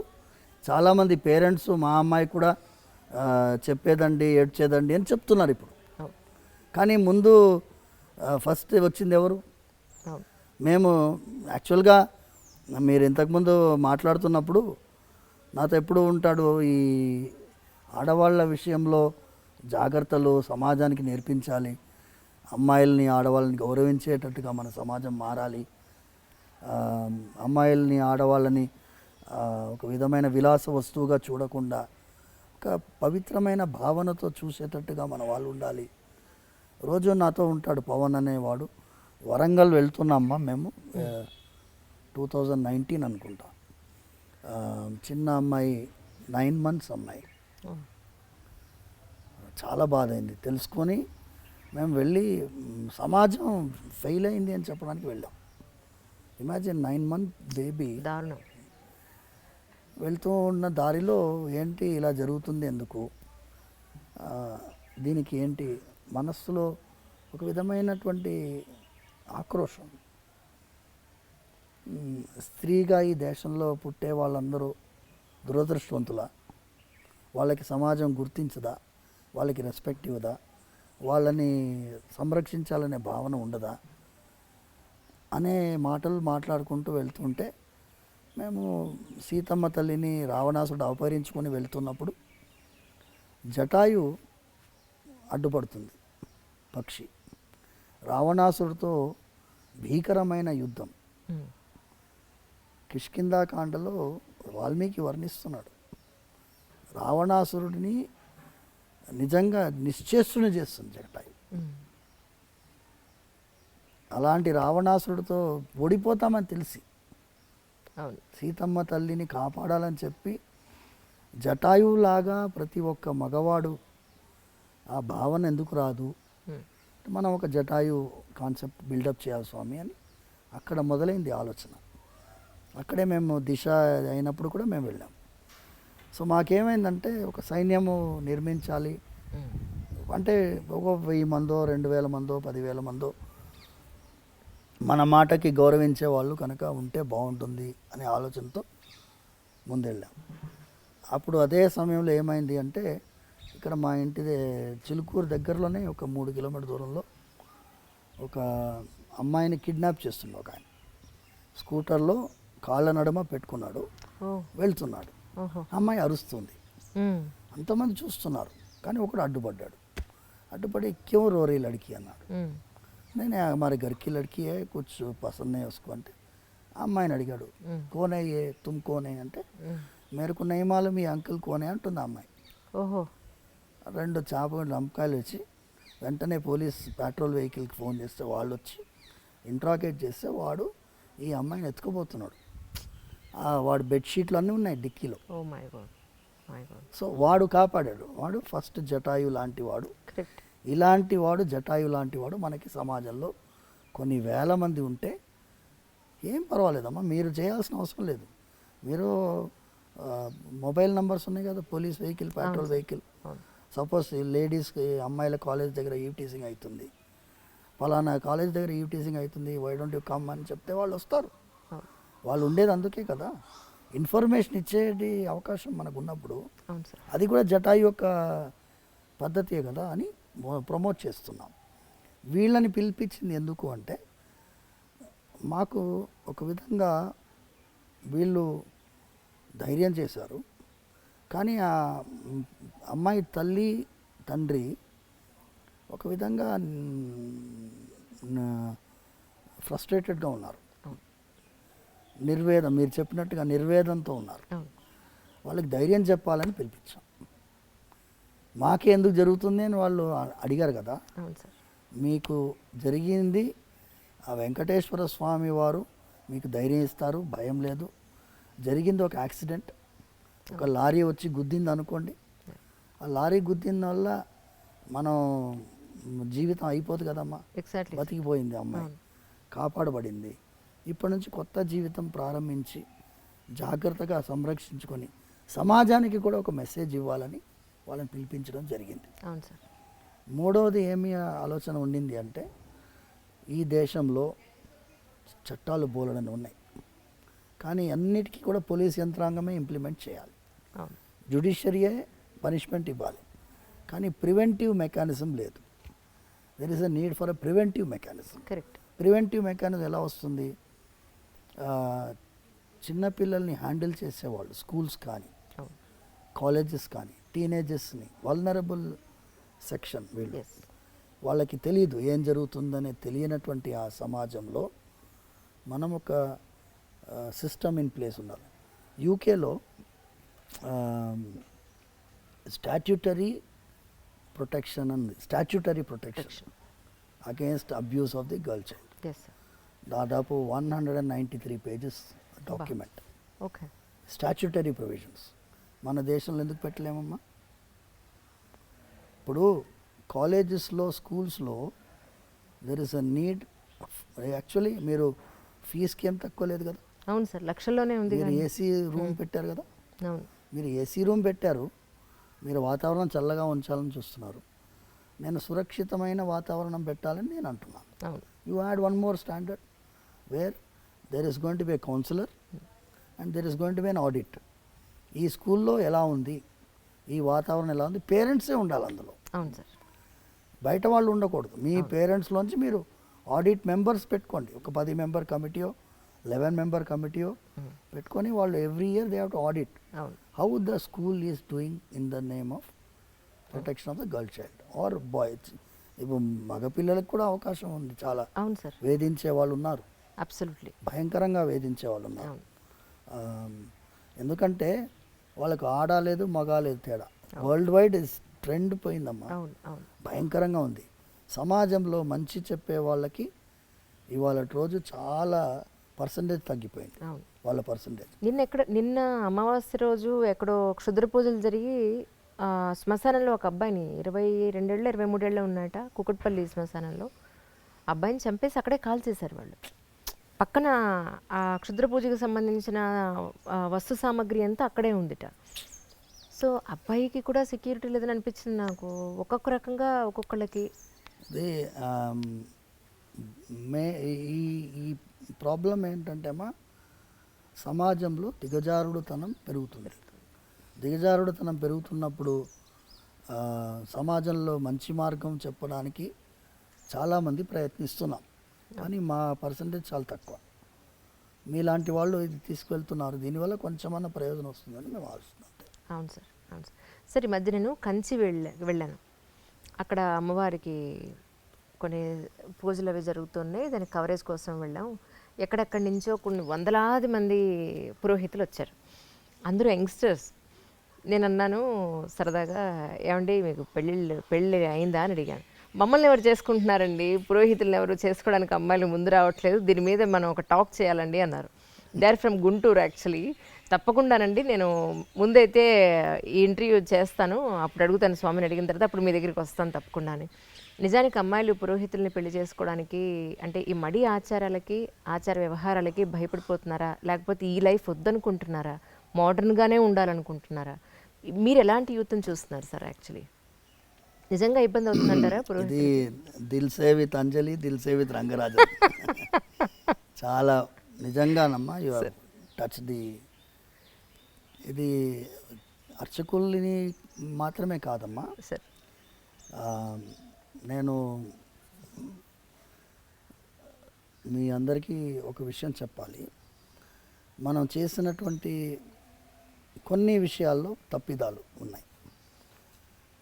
చాలామంది పేరెంట్స్ మా అమ్మాయి కూడా చెప్పేదండి ఏడ్చేదండి అని చెప్తున్నారు ఇప్పుడు. కానీ ముందు ఫస్ట్ వచ్చింది ఎవరు? మేము యాక్చువల్గా మీరు ఇంతకుముందు మాట్లాడుతున్నప్పుడు నాతో ఎప్పుడు ఉంటాడు ఈ ఆడవాళ్ళ విషయంలో జాగ్రత్తలు సమాజానికి నేర్పించాలి, అమ్మాయిల్ని ఆడవాళ్ళని గౌరవించేటట్టుగా మన సమాజం మారాలి, ఆ, అమ్మాయిల్ని ఆడవాళ్ళని ఒక విధమైన విలాస వస్తువుగా చూడకుండా ఒక పవిత్రమైన భావనతో చూసేటట్టుగా మన వాళ్ళు ఉండాలి. రోజు నాతో ఉంటాడు పవన్ అనేవాడు. వరంగల్ వెళ్తున్నామ్మా మేము 2019 అనుకుంటా. చిన్న అమ్మాయి 9 months అమ్మాయి. చాలా బాధ అయింది తెలుసుకొని మేము వెళ్ళి సమాజం ఫెయిల్ అయింది అని చెప్పడానికి వెళ్ళాం. Imagine 9 month baby. దారుణం. వెళ్తూ ఉన్న దారిలో ఏంటి ఇలా జరుగుతుంది ఎందుకు, దీనికి ఏంటి మనస్సులో ఒక విధమైనటువంటి ఆక్రోషం. స్త్రీగా ఈ దేశంలో పుట్టే వాళ్ళందరూ దురదృష్టవంతులా, వాళ్ళకి సమాజం గుర్తించదా, వాళ్ళకి రెస్పెక్ట్ ఇవ్వదా, వాళ్ళని సంరక్షించాలనే భావన ఉండదా అనే మాటలు మాట్లాడుకుంటూ వెళ్తుంటే మేము సీతమ్మ తల్లిని రావణాసుడు అపహరించుకొని వెళ్తున్నప్పుడు జటాయు అడ్డుపడుతుంది. పక్షి రావణాసుడితో భీకరమైన యుద్ధం కిష్కింధాకాండలో వాల్మీకి వర్ణిస్తున్నాడు. రావణాసురుడిని నిజంగా నిశ్చేష్టుని చేస్తుంది జటాయు. అలాంటి రావణాసురుడితో ఓడిపోతామని తెలిసి సీతమ్మ తల్లిని కాపాడాలని చెప్పి జటాయువులాగా ప్రతి ఒక్క మగవాడు ఆ భావన ఎందుకు రాదు, మనం ఒక జటాయు కాన్సెప్ట్ బిల్డప్ చేయాలి స్వామి అని అక్కడ మొదలైంది ఆలోచన. అక్కడే మేము దిశ అయినప్పుడు కూడా మేము వెళ్ళాం. సో మాకేమైందంటే ఒక సైన్యము నిర్మించాలి అంటే ఒక 1000 మందో 2000 మందో 10,000 మందో మన మాటకి గౌరవించే వాళ్ళు కనుక ఉంటే బాగుంటుంది అనే ఆలోచనతో ముందెళ్ళాం. అప్పుడు అదే సమయంలో ఏమైంది అంటే ఇక్కడ మా ఇంటి చిలుకూరు దగ్గరలోనే ఒక 3 కిలోమీటర్ దూరంలో ఒక అమ్మాయిని కిడ్నాప్ చేస్తుండే ఒక ఆయన. స్కూటర్లో కాళ్ళ నడుమ పెట్టుకున్నాడు, వెళ్తున్నాడు. అమ్మాయి అరుస్తుంది, అంతమంది చూస్తున్నారు. కానీ ఒకడు అడ్డుపడ్డాడు. అడ్డుపడి క్యూ రోరీ లడికి అన్నాడు. నేను हमारे घर की लड़की है कुछ पसंद नहीं उसको అంటే అమ్మాయిని అడిగాడు, కోనే ఏ తుమ్ కోనే అంటే మేరకు నై మాలూమ్ ఈ అంకుల్ కోనే అంటుంది అమ్మాయి. ఓహో. 2 చాప లంపకాయలు వచ్చి వెంటనే పోలీస్ పెట్రోల్ వెహికల్కి ఫోన్ చేస్తే వాళ్ళు వచ్చి ఇంట్రాగేట్ చేస్తే వాడు ఈ అమ్మాయిని ఎత్తుకుపోతున్నాడు. వాడు బెడ్షీట్లు అన్నీ ఉన్నాయి డిక్కీలో. సో వాడు కాపాడాడు. వాడు ఫస్ట్ జటాయు లాంటి వాడు. ఇలాంటి వాడు జటాయు లాంటి వాడు మనకి సమాజంలో కొన్ని వేల మంది ఉంటే ఏం పర్వాలేదమ్మా, మీరు చేయాల్సిన అవసరం లేదు. మీరు మొబైల్ నెంబర్స్ ఉన్నాయి కదా, police vehicle petrol vehicle. Suppose లేడీస్కి అమ్మాయిల కాలేజ్ దగ్గర ఈవ్టీజింగ్ అవుతుంది, ఫలానా కాలేజ్ దగ్గర ఈవ్టీజింగ్ అవుతుంది, వై డోంట్ యూ కమ్ అని చెప్తే వాళ్ళు వస్తారు. వాళ్ళు ఉండేది అందుకే కదా, ఇన్ఫర్మేషన్ ఇచ్చేది అవకాశం మనకు ఉన్నప్పుడు అది కూడా జటాయు యొక్క పద్ధతియే కదా అని ప్రమోట్ చేస్తున్నాం. వీళ్ళని పిలిపించింది ఎందుకు అంటే మాకు ఒక విధంగా వీళ్ళు ధైర్యం చేశారు. కానీ ఆ అమ్మాయి తల్లి తండ్రి ఒక విధంగా ఫ్రస్ట్రేటెడ్గా ఉన్నారు, నిర్వేదం, మీరు చెప్పినట్టుగా నిర్వేదంతో ఉన్నారు. వాళ్ళకి ధైర్యం చెప్పాలని పిలిపించాం. మాకే ఎందుకు జరుగుతుంది అని వాళ్ళు అడిగారు కదా. మీకు జరిగింది ఆ వెంకటేశ్వర స్వామి వారు మీకు ధైర్యం ఇస్తారు, భయం లేదు. జరిగింది ఒక యాక్సిడెంట్, ఒక లారీ వచ్చి గుద్దింది అనుకోండి, ఆ లారీ గుద్దిన వల్ల మనం జీవితం అయిపోదు కదమ్మా. బతికిపోయింది అమ్మాయి, కాపాడబడింది. ఇప్పటి నుంచి కొత్త జీవితం ప్రారంభించి జాగ్రత్తగా సంరక్షించుకొని సమాజానికి కూడా ఒక మెసేజ్ ఇవ్వాలని వాళ్ళని పిలిపించడం జరిగింది. అవును సార్. మూడవది ఏమి ఆలోచన ఉండింది అంటే ఈ దేశంలో చట్టాలు బోలెడని ఉన్నాయి, కానీ అన్నిటికీ కూడా పోలీస్ యంత్రాంగమే ఇంప్లిమెంట్ చేయాలి, జ్యుడిషియరీయే పనిష్మెంట్ ఇవ్వాలి. కానీ ప్రివెంటివ్ మెకానిజం లేదు. There is a need for a preventive mechanism. Correct. Preventive mechanism ఎలా వస్తుంది? చిన్నపిల్లల్ని హ్యాండిల్ చేసేవాళ్ళు స్కూల్స్ కానీ అవును. కాలేజెస్ కానీ టీనేజర్స్ని వల్నరబుల్ సెక్షన్ వీళ్ళు ఎస్. వాళ్ళకి తెలియదు ఏం జరుగుతుందనే తెలియనటువంటి ఆ సమాజంలో మనం ఒక సిస్టమ్ ఇన్ ప్లేస్ ఉండాలి. యూకేలో స్టాట్యూటరీ ప్రొటెక్షన్ అంది, statutory protection against abuse of the girl child. Yes sir. దాదాపు 193 pages document, okay. Statutory provisions. మన దేశంలో ఎందుకు పెట్టలేమమ్మా? ఇప్పుడు కాలేజెస్లో స్కూల్స్లో there is a need. Actually మీరు ఫీజుకి ఏం తక్కువ లేదు కదా. అవును సార్, లక్షల్లోనే ఉంది. మీరు ఏసీ రూమ్ పెట్టారు కదా. అవును. మీరు ఏసీ రూమ్ పెట్టారు, మీరు వాతావరణం చల్లగా ఉంచాలని చూస్తున్నారు. నేను సురక్షితమైన వాతావరణం పెట్టాలని నేను అంటున్నాను. అవును. You add one more standard where there is going to be a counsellor and there is going to be an audit. ఈ స్కూల్లో ఎలా ఉంది, ఈ వాతావరణం ఎలా ఉంది, పేరెంట్సే ఉండాలి అందులో. అవును సార్. బయట వాళ్ళు ఉండకూడదు. మీ పేరెంట్స్లోంచి మీరు ఆడిట్ మెంబర్స్ పెట్టుకోండి. ఒక 10 మెంబర్ కమిటీయో 11 మెంబర్ కమిటీయో పెట్టుకొని వాళ్ళు every year they have to audit అవును. How the school is doing in the name of protection of the girl child or boys. ఇప్పుడు మగపిల్లలకు కూడా అవకాశం ఉంది. చాలా అవును సార్. వేధించే వాళ్ళు ఉన్నారు, అబ్సల్యూట్లీ. భయంకరంగా వేధించే వాళ్ళు ఉన్నారు. అవును. ఎందుకంటే వాళ్ళకు ఆడలేదు మగాలేదు తేడా. వరల్డ్ వైడ్ ట్రెండ్ పోయిందమ్మా, అవును. అవును. భయంకరంగా ఉంది. సమాజంలో మంచి చెప్పే వాళ్ళకి ఇవాళ రోజు చాలా పర్సంటేజ్ తగ్గిపోయింది, అవును. వాళ్ళ పర్సంటేజ్. నిన్న అమావాస్య రోజు ఎక్కడో క్షుద్ర పూజలు జరిగి శ్మశానంలో ఒక అబ్బాయిని 22 ఏళ్ళు 23 ఏళ్ళు ఉన్నట కుకట్పల్లి శ్మశానంలో అబ్బాయిని చంపేసి అక్కడే కాల్ చేశారు వాళ్ళు. పక్కన ఆ క్షుద్ర పూజకు సంబంధించిన వస్తు సామాగ్రి అంతా అక్కడే ఉందిట. సో అబ్బాయికి కూడా సెక్యూరిటీ లేదని అనిపించింది నాకు. ఒక్కొక్క రకంగా ఒక్కొక్కళ్ళకి అదే ఈ ప్రాబ్లం ఏంటంటే అమ్మా, సమాజంలో దిగజారుడుతనం పెరుగుతుంది. దిగజారుడుతనం పెరుగుతున్నప్పుడు సమాజంలో మంచి మార్గం చెప్పడానికి చాలామంది ప్రయత్నిస్తున్నాం, కానీ మా పర్సంటేజ్ చాలా తక్కువ. మీలాంటి వాళ్ళు ఇది తీసుకువెళ్తున్నారు, దీనివల్ల కొంచెమన్నా ప్రయోజనం వస్తుందని మేము ఆలోచిస్తున్నాం. అవును సార్. అవును సార్. సరే, ఈ మధ్య నేను కంచి వెళ్ళాను. అక్కడ అమ్మవారికి కొన్ని పూజలు అవి జరుగుతున్నాయి, దాని కవరేజ్ కోసం వెళ్ళాం. ఎక్కడెక్కడి నుంచో కొన్ని వందలాది మంది పురోహితులు వచ్చారు, అందరూ యంగ్స్టర్స్. నేను అన్నాను సరదాగా, ఏమండి మీకు పెళ్ళి అయిందా అని అడిగాను. మమ్మల్ని ఎవరు చేసుకుంటున్నారండి, పురోహితులను ఎవరు చేసుకోవడానికి అమ్మాయిలు ముందు రావట్లేదు, దీని మీద మనం ఒక టాక్ చేయాలండి అన్నారు. They are from Guntur actually. తప్పకుండానండి, నేను ముందైతే ఈ ఇంటర్వ్యూ చేస్తాను, అప్పుడు అడుగుతాను స్వామిని, అడిగిన తర్వాత అప్పుడు మీ దగ్గరికి వస్తాను తప్పకుండా అని. నిజానికి అమ్మాయిలు పురోహితుల్ని పెళ్లి చేసుకోవడానికి అంటే ఈ మడి ఆచారాలకి ఆచార వ్యవహారాలకి భయపడిపోతున్నారా, లేకపోతే ఈ లైఫ్ వద్దనుకుంటున్నారా, మోడర్న్గానే ఉండాలనుకుంటున్నారా? మీరు ఎలాంటి యూత్ని చూస్తున్నారు సార్? యాక్చువల్లీ నిజంగా ఇబ్బంది అవుతుందంటారా? ఇది దిల్ సే విత్ అంజలి, దిల్ సే విత్ రంగరాజు. చాలా నిజంగానమ్మా, యు ఆర్ టచ్ ది. ఇది అర్చకుల్ని మాత్రమే కాదమ్మా సార్. నేను మీ అందరికీ ఒక విషయం చెప్పాలి. మనం చేసినటువంటి కొన్ని విషయాల్లో తప్పిదాలు ఉన్నాయి.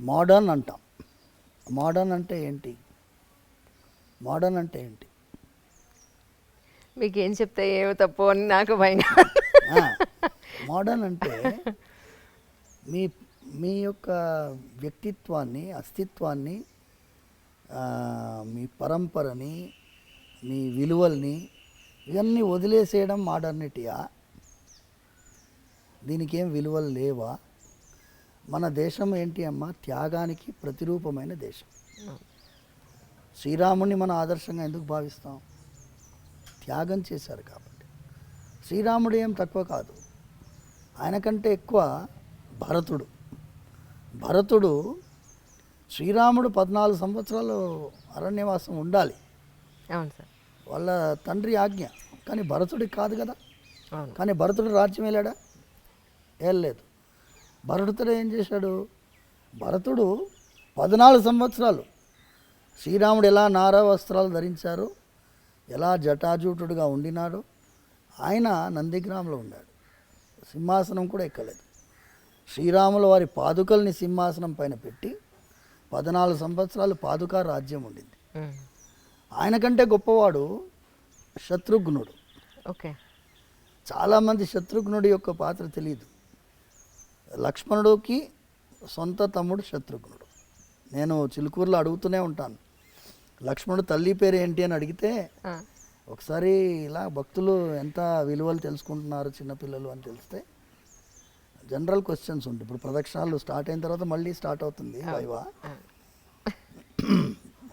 మోడర్న్ అంటాం. మోడర్న్ అంటే ఏంటి? మోడర్న్ అంటే ఏంటి? మీకు ఏం చెప్తే ఏమో తప్పు అని నాకు భయం. మోడర్న్ అంటే మీ యొక్క వ్యక్తిత్వాన్ని, అస్తిత్వాన్ని, మీ పరంపరని, మీ విలువల్ని ఇవన్నీ వదిలేసేయడం మోడర్నిటీయా? దీనికి ఏం విలువలు లేవా? మన దేశం ఏంటి అమ్మా? త్యాగానికి ప్రతిరూపమైన దేశం. శ్రీరాముని మన ఆదర్శంగా ఎందుకు భావిస్తాం? త్యాగం చేశారు కాబట్టి. శ్రీరాముడు ఏం తక్కువ కాదు, ఆయన కంటే ఎక్కువ భరతుడు. భరతుడు శ్రీరాముడు 14 సంవత్సరాలు అరణ్యవాసం ఉండాలి, అవును సార్, వాళ్ళ తండ్రి ఆజ్ఞ. కానీ భరతుడికి కాదు కదా. అవును. కానీ భరతుడు రాజ్యం వెళ్ళాడా? వెళ్ళలేదు. భరతుడు ఏం చేశాడు? భరతుడు 14 సంవత్సరాలు శ్రీరాముడు ఎలా నారా వస్త్రాలు ధరించారో, ఎలా జటాజూటుడుగా ఉండినాడో, ఆయన నందిగ్రామంలో ఉన్నాడు, సింహాసనం కూడా ఎక్కలేదు. శ్రీరాముల వారి పాదుకల్ని సింహాసనం పైన పెట్టి 14 సంవత్సరాలు పాదుకా రాజ్యం ఉండింది. ఆయన కంటే గొప్పవాడు శత్రుఘ్నుడు. ఓకే. చాలామంది శత్రుఘ్నుడి యొక్క పాత్ర తెలియదు. లక్ష్మణుడికి సొంత తమ్ముడు శత్రుఘ్నుడు. నేను చిలుకూరులో అడుగుతూనే ఉంటాను, లక్ష్మణుడు తల్లి పేరు ఏంటి అని అడిగితే ఒకసారి ఇలా భక్తులు ఎంత విలువలు తెలుసుకుంటున్నారు చిన్నపిల్లలు అని తెలిస్తే జనరల్ క్వశ్చన్స్ ఉంటాయి. ఇప్పుడు ప్రదక్షిణాలు స్టార్ట్ అయిన తర్వాత మళ్ళీ స్టార్ట్ అవుతుంది వైవా.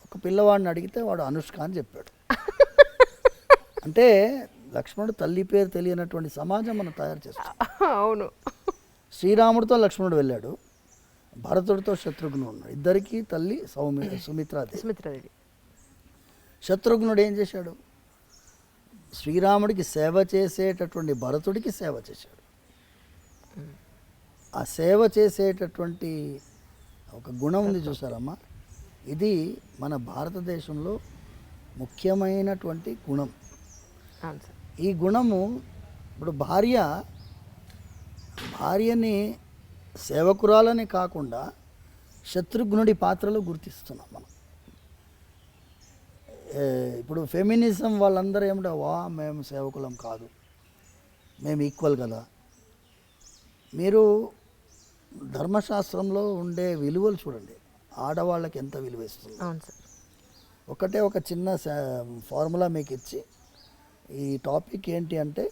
ఒక పిల్లవాడిని అడిగితే వాడు అనుష్క అని చెప్పాడు. అంటే లక్ష్మణుడు తల్లి పేరు తెలియనటువంటి సమాజం మనం తయారు చేస్తాం. అవును. శ్రీరాముడితో లక్ష్మణుడు వెళ్ళాడు, భరతుడితో శత్రుఘ్నుడు ఉన్నాడు. ఇద్దరికి తల్లి సుమిత్రాదేవి. శత్రుఘ్నుడు ఏం చేశాడు? శ్రీరాముడికి సేవ చేసేటటువంటి భరతుడికి సేవ చేశాడు. ఆ సేవ చేసేటటువంటి ఒక గుణం ఉంది చూసారమ్మా, ఇది మన భారతదేశంలో ముఖ్యమైనటువంటి గుణం. ఈ గుణము ఇప్పుడు భార్యని సేవకురాలని కాకుండా శత్రుఘ్నుడి పాత్రలో గుర్తిస్తున్నాం మనం. ఇప్పుడు ఫెమినిజం వాళ్ళందరూ ఏమిటో మేము సేవకులం కాదు, మేము ఈక్వల్ కదా. మీరు ధర్మశాస్త్రంలో ఉండే విలువలు చూడండి, ఆడవాళ్ళకి ఎంత విలువ ఇస్తుంది. ఒకటే ఒక చిన్న ఫార్ములా మీకు ఇచ్చి, ఈ టాపిక్ ఏంటి అంటే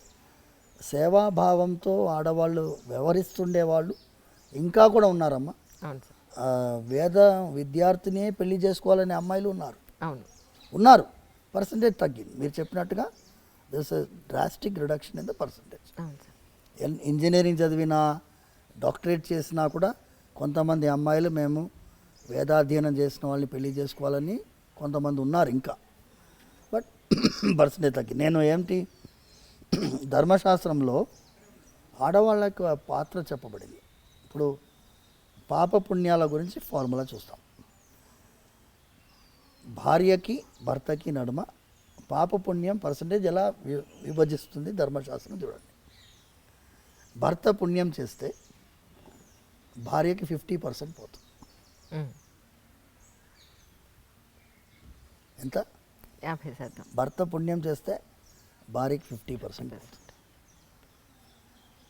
సేవాభావంతో ఆడవాళ్ళు వ్యవహరిస్తుండేవాళ్ళు ఇంకా కూడా ఉన్నారమ్మా. వేద విద్యార్థిని పెళ్లి చేసుకోవాలనే అమ్మాయిలు ఉన్నారు. పర్సంటేజ్ తగ్గింది. మీరు చెప్పినట్టుగా this drastic reduction in the percentage. Engineering చదివినా డాక్టరేట్ చేసినా కూడా కొంతమంది అమ్మాయిలు మేము వేదాధ్యయనం చేసిన వాళ్ళని పెళ్లి చేసుకోవాలని కొంతమంది ఉన్నారు ఇంకా, బట్ పర్సంటేజ్ తగ్గింది. నేను ఏంటి ధర్మశాస్త్రంలో ఆడవాళ్ళకి పాత్ర చెప్పబడింది. ఇప్పుడు పాప పుణ్యాల గురించి ఫార్ములా చూస్తాం. భార్యకి భర్తకి నడుమ పాప పుణ్యం పర్సంటేజ్ ఎలా విభజిస్తుంది ధర్మశాస్త్రం చూడండి. భర్త పుణ్యం చేస్తే భార్యకి 50% పోతుంది. ఎంత? 50%. భర్త పుణ్యం చేస్తే భార్యకి 50% పోతుంది.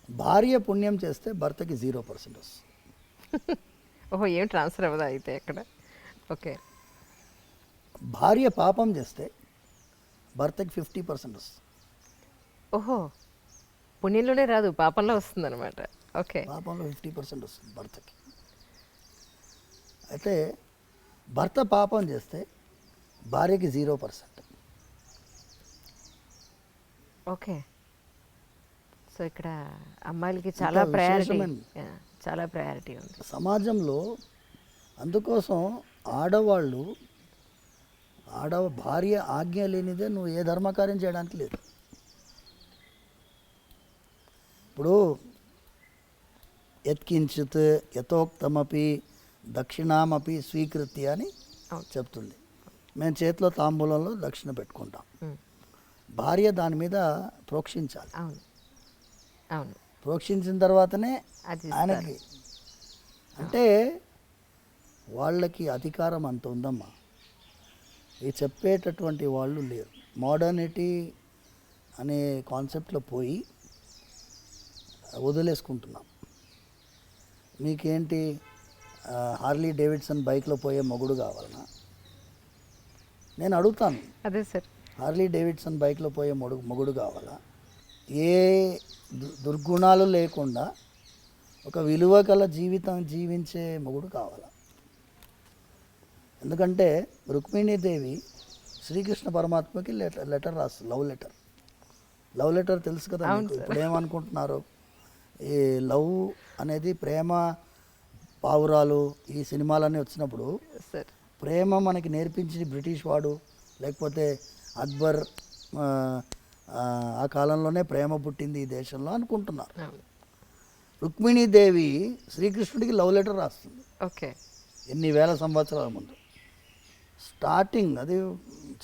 భార్య పుణ్యం చేస్తే భర్తకి 0% వస్తుంది. ఓహో, ఏం ట్రాన్స్ఫర్ అవ్వదా అయితే అక్కడ? ఓకే. భార్య పాపం చేస్తే భర్తకి 50% వస్తుంది. ఓహో, పుణ్యంలోనే రాదు, పాపంలో వస్తుంది అనమాట. ఓకే. పాపంలో 50% వస్తుంది భర్తకి. అయితే భర్త పాపం చేస్తే భార్యకి 0%. ఓకే. సో ఇక్కడ అమ్మాయిలకి చాలా ప్రయారిటీ ఉంది సమాజంలో. అందుకోసం భార్య ఆజ్ఞ లేనిదే నువ్వు ఏ ధర్మకార్యం చేయడానికి లేదు. ఇప్పుడు యత్కించిత్ యథోక్తమపి దక్షిణామపి స్వీకృత్య అని చెప్తుంది. మేము చేతిలో తాంబూలంలో దక్షిణ పెట్టుకుంటాం. భార్య దాని మీద ప్రోక్షించాలి. ప్రోక్షించిన తర్వాతనే ఆయనకి, అంటే వాళ్ళకి అధికారం అంత ఉందమ్మా. ఇది చెప్పేటటువంటి వాళ్ళు లేరు. మోడర్నిటీ అనే కాన్సెప్ట్లో పోయి వదిలేసుకుంటున్నాం. మీకేంటి హార్లీ డేవిడ్సన్ బైక్లో పోయే మొగుడు కావాలన్నా? నేను అడుగుతాను, అదే సార్, హార్లీ డేవిడ్సన్ బైక్లో పోయే మొగుడు కావాలా? ఏ దుర్గుణాలు లేకుండా ఒక విలువ గల జీవితం జీవించే మొగుడు కావాలా? ఎందుకంటే రుక్మిణీదేవి శ్రీకృష్ణ పరమాత్మకి లెటర్ రాస్తుంది, లవ్ లెటర్ తెలుసు కదా మీకు. ఇప్పుడు ఏమనుకుంటున్నారు, ఈ లవ్ అనేది ప్రేమ పావురాలు ఈ సినిమాలన్నీ వచ్చినప్పుడు ప్రేమ మనకి నేర్పించి బ్రిటిష్ వాడు, లేకపోతే అక్బర్, ఆ కాలంలోనే ప్రేమ పుట్టింది ఈ దేశంలో అనుకుంటున్నారు. రుక్మిణీదేవి శ్రీకృష్ణుడికి లవ్ లెటర్ రాస్తుంది. ఓకే. ఎన్ని వేల సంవత్సరాల ముందు. స్టార్టింగ్ అది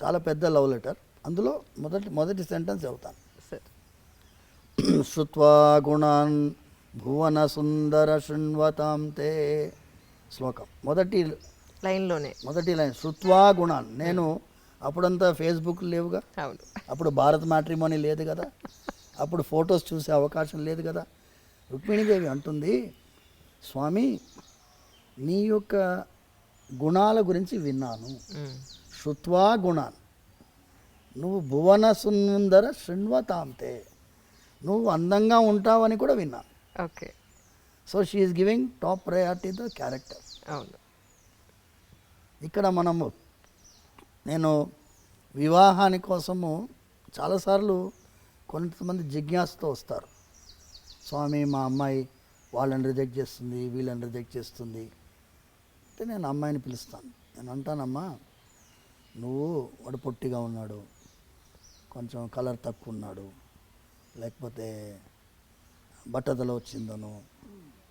చాలా పెద్ద లవ్ లెటర్. అందులో మొదటి సెంటెన్స్ చెబుతాను. శ్రుత్వా గుణాన్ భువన సుందర శృణ్వతాం తే. శ్లోకం మొదటి లైన్ శ్రుత్వా గుణాన్. నేను అప్పుడంతా ఫేస్బుక్ లేవుగా, అవును అప్పుడు భారత్ మ్యాట్రిమోనీ లేదు కదా, అప్పుడు ఫొటోస్ చూసే అవకాశం లేదు కదా. రుక్మిణీదేవి అంటుంది, స్వామి నీ యొక్క గుణాల గురించి విన్నాను. శ్రుత్వా గుణాన్, నువ్వు భువన సుందర శృణ్వతాంతే, నువ్వు అందంగా ఉంటావని కూడా విన్నాను. Okay. So she is giving top priority the character. అవును. ఇక్కడ నేను వివాహాని కోసము చాలాసార్లు కొంతమంది జిజ్ఞాసతో వస్తారు. స్వామి మా అమ్మాయి వాళ్ళని రిజెక్ట్ చేస్తుంది, వీళ్ళని రిజెక్ట్ చేస్తుంది అంటే నేను అమ్మాయిని పిలుస్తాను. నేను అంటానమ్మా, నువ్వు వాడు పొట్టిగా ఉన్నాడు, కొంచెం కలర్ తక్కువ ఉన్నాడు, లేకపోతే బట్టతల వచ్చిందను.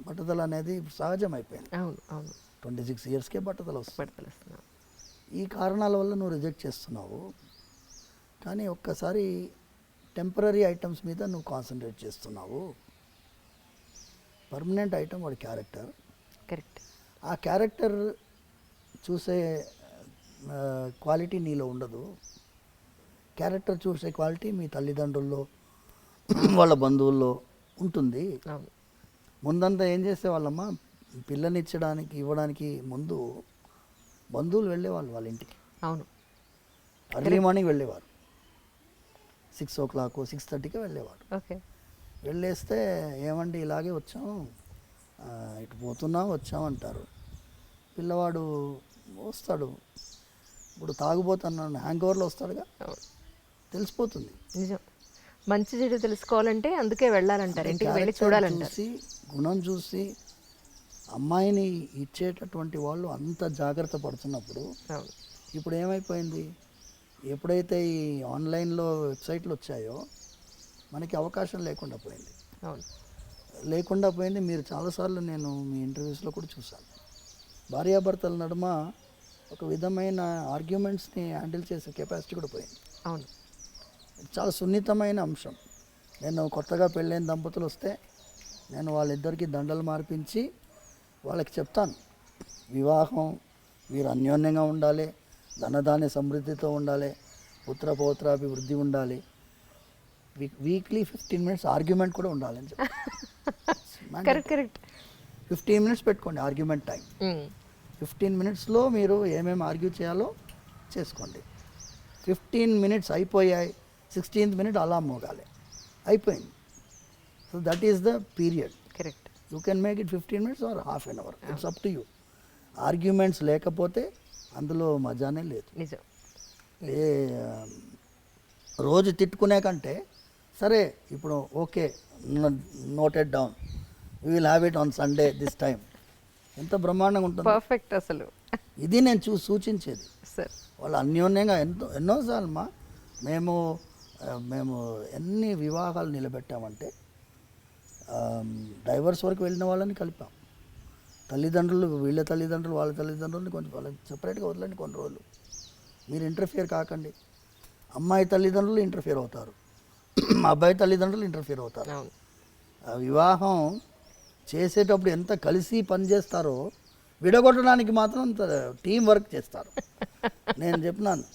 బట్టతల అనేది సహజం అయిపోయింది. అవును అవును 26 ఇయర్స్కే బట్టతల వస్తుంది. పడతలేస్తున్నావు. ఈ కారణాల వల్ల నువ్వు రిజెక్ట్ చేస్తున్నావు. కానీ ఒక్కసారి టెంపరీ ఐటమ్స్ మీద నువ్వు కాన్సన్ట్రేట్ చేస్తున్నావు. పర్మనెంట్ ఐటమ్ వాడి క్యారెక్టర్. కరెక్ట్. ఆ క్యారెక్టర్ చూసే క్వాలిటీ నీలో ఉండదు. క్యారెక్టర్ చూసే క్వాలిటీ మీ తల్లిదండ్రుల్లో వాళ్ళ బంధువుల్లో ఉంటుంది. అవును. ముందంతా ఏం చేసేవాళ్ళమ్మా, పిల్లనిచ్చడానికి ఇవ్వడానికి ముందు బంధువులు వెళ్ళేవాళ్ళు వాళ్ళ ఇంటికి. అవును. అర్లీ మార్నింగ్ వెళ్ళేవారు, 6 o'clock 6:30కి వెళ్ళేవారు. ఓకే. వెళ్ళేస్తే ఏమండి ఇలాగే వచ్చాం, ఇటు పోతున్నాం వచ్చాం అంటారు. పిల్లవాడు వస్తాడు, ఇప్పుడు తాగుపోతున్నాడు, హ్యాంగ్ ఓవర్లో వస్తాడుగా, అవును. తెలిసిపోతుంది. నిజం. మంచి చెడు తెలుసుకోవాలంటే అందుకే వెళ్ళాలంటారు, ఇంటికి వెళ్ళి చూడాలంటారు. చూసి గుణం చూసి అమ్మాయిని ఇచ్చేటటువంటి వాళ్ళు అంత జాగ్రత్త పడుతున్నప్పుడు అవును. ఇప్పుడు ఏమైపోయింది, ఎప్పుడైతే ఈ ఆన్లైన్లో వెబ్సైట్లు వచ్చాయో మనకి అవకాశం లేకుండా పోయింది. అవును. లేకుండా పోయింది. మీరు చాలాసార్లు నేను మీ ఇంటర్వ్యూస్లో కూడా చూశాను, భార్యాభర్తల నడుమ ఒక విధమైన ఆర్గ్యుమెంట్స్ని హ్యాండిల్ చేసే కెపాసిటీ కూడా పోయింది. అవును. చాలా సున్నితమైన అంశం. నేను కొత్తగా పెళ్ళైన దంపతులు వస్తే నేను వాళ్ళిద్దరికీ దండలు మార్పించి వాళ్ళకి చెప్తాను, వివాహం వీరు అన్యోన్యంగా ఉండాలి, ధనధాన్య సమృద్ధితో ఉండాలి, పుత్ర పౌత్రాభివృద్ధి ఉండాలి, వీక్లీ 15 minutes ఆర్గ్యుమెంట్ కూడా ఉండాలని చెప్పి. కరెక్ట్. 15 minutes పెట్టుకోండి ఆర్గ్యుమెంట్ టైం. 15 minutesలో మీరు ఏమేమి ఆర్గ్యూ చేయాలో చేసుకోండి. 15 minutes అయిపోయాయి, 16th minute అలా మోగాలి, అయిపోయింది. So that is the period. Correct. You can make it 15 minutes or half an hour, it's up to you. Arguments లేకపోతే అందులో మజానే లేదు. నిజం. ఏ రోజు తిట్టుకునే కంటే సరే ఇప్పుడు okay noted down, we will have it on Sunday this time, ఎంత బ్రహ్మాండంగా ఉంటుంది. పర్ఫెక్ట్. అసలు ఇది నేను సూచించేది. సార్ వాళ్ళు అన్యోన్యంగా ఎన్నోసార్లు మేము ఎన్ని వివాహాలు నిలబెట్టామంటే డైవర్స్ వరకు వెళ్ళిన వాళ్ళని కలిపాం. తల్లిదండ్రులు వీళ్ళ తల్లిదండ్రులు వాళ్ళ తల్లిదండ్రులని కొంచెం వాళ్ళని సపరేట్గా వదలండి కొన్ని రోజులు, మీరు ఇంటర్ఫియర్ కాకండి. అమ్మాయి తల్లిదండ్రులు ఇంటర్ఫియర్ అవుతారు, అబ్బాయి తల్లిదండ్రులు ఇంటర్ఫియర్ అవుతారు. వివాహం చేసేటప్పుడు ఎంత కలిసి పనిచేస్తారో విడగొట్టడానికి మాత్రం అంత టీం వర్క్ చేస్తారు. నేను చెప్పినాను,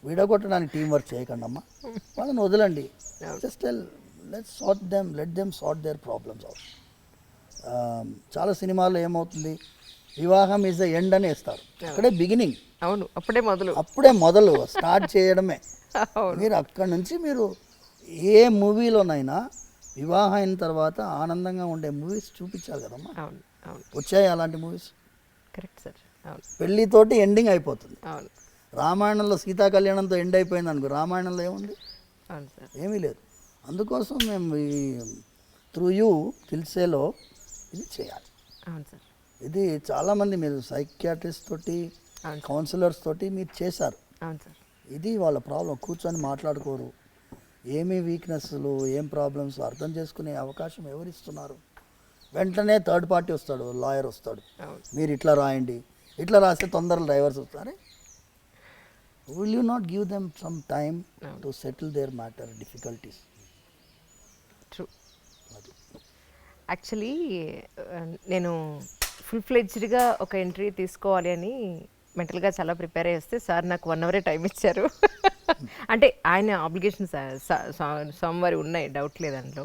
విడగొట్టడానికి టీం వర్క్ చేయకండి అమ్మా, వాళ్ళని వదలండి. Just let them sort their problems out. చాలా సినిమాల్లో ఏమవుతుంది, వివాహం ఈజ్ ద ఎండ్ అని వేస్తారు, అక్కడే బిగినింగ్. అవును, అప్పుడే మొదలు స్టార్ట్ చేయడమే. మీరు అక్కడి నుంచి మీరు ఏ మూవీలోనైనా వివాహం అయిన తర్వాత ఆనందంగా ఉండే మూవీస్ చూపించాలి కదమ్మా. వచ్చాయి అలాంటి మూవీస్. Correct sir. పెళ్ళితోటి ఎండింగ్ అయిపోతుంది. అవును. రామాయణంలో సీతా కళ్యాణంతో ఎండ్ అయిపోయింది అనుకో, రామాయణంలో ఏముంది, ఏమీ లేదు. అందుకోసం మేము ఈ త్రూ యూ తెలిసేలో ఇది చేయాలి. అవును సార్. ఇది చాలామంది మీరు సైకియాట్రిస్ట్ తోటి కౌన్సిలర్స్ తోటి మీరు చేశారు. అవును సార్. ఇది వాళ్ళ ప్రాబ్లం, కూర్చొని మాట్లాడుకోరు, ఏమి వీక్నెస్లు ఏం ప్రాబ్లమ్స్ అర్థం చేసుకునే అవకాశం ఎవరిస్తున్నారు. వెంటనే థర్డ్ పార్టీ వస్తాడు, లాయర్ వస్తాడు, మీరు ఇట్లా రాయండి, ఇట్లా రాస్తే తొందరగా డైవర్స్ వస్తారే. Will you not give them some time to settle their matter difficulties. True. అది యాక్చువల్లీ నేను ఫుల్ ఫ్లెడ్జ్డ్గా ఒక ఎంట్రీ తీసుకోవాలి అని మెంటల్గా చాలా ప్రిపేర్ అయ్యి వస్తే సార్ నాకు 1 అవరే టైం ఇచ్చారు. అంటే ఆయన ఆబ్లిగేషన్స్ సోమవారి ఉన్నాయి, డౌట్ లేదు అందులో.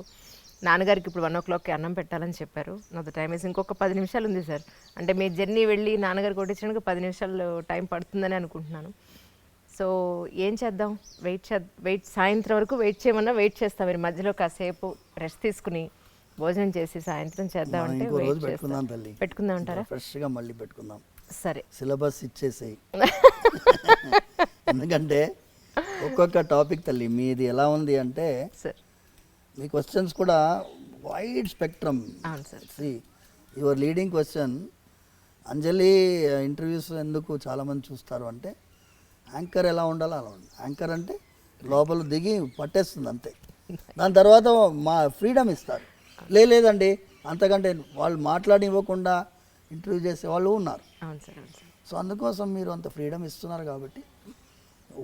నాన్నగారికి ఇప్పుడు 1 o'clockకి అన్నం పెట్టాలని చెప్పారు. నాది టైం వేసి ఇంకొక 10 నిమిషాలు ఉంది సార్. అంటే మీ జర్నీ వెళ్ళి నాన్నగారు కొట్టించడానికి 10 నిమిషాలు టైం పడుతుందని అనుకుంటున్నాను. సో ఏం చేద్దాం, వెయిట్ సాయంత్రం వరకు వెయిట్ చేయమన్నా వెయిట్ చేస్తాం. మీరు మధ్యలో కాసేపు రెస్ట్ తీసుకుని భోజనం చేసి సాయంత్రం చేద్దామంటే ఇంకో రోజు వెయిట్ పెట్టుకుందాం చేస్తాం. తల్లి, పెట్టుకుందాం అంటారా? ఫ్రెష్గా మళ్ళీ పెట్టుకుందాం. సరే. సిలబస్ ఇచ్చేసేయి. ఎందుకంటే ఒక్కొక్క టాపిక్ తల్లి మీది ఎలా ఉంది అంటే సార్. మీ క్వశ్చన్స్ కూడా వైడ్ స్పెక్ట్రమ్. అవును sir. See your leading question, Anjali interviews ఎందుకు చాలామంది చూస్తారు అంటే యాంకర్ ఎలా ఉండాలో అలా ఉండాలి. యాంకర్ అంటే లోపల దిగి పట్టేస్తుంది అంతే. దాని తర్వాత మా ఫ్రీడమ్ ఇస్తారు. లేదండి అంతకంటే వాళ్ళు మాట్లాడివ్వకుండా ఇంటర్వ్యూ చేసే వాళ్ళు ఉన్నారు. అవును సార్. అవును సార్. సో అందుకోసం మీరు అంత ఫ్రీడమ్ ఇస్తున్నారు కాబట్టి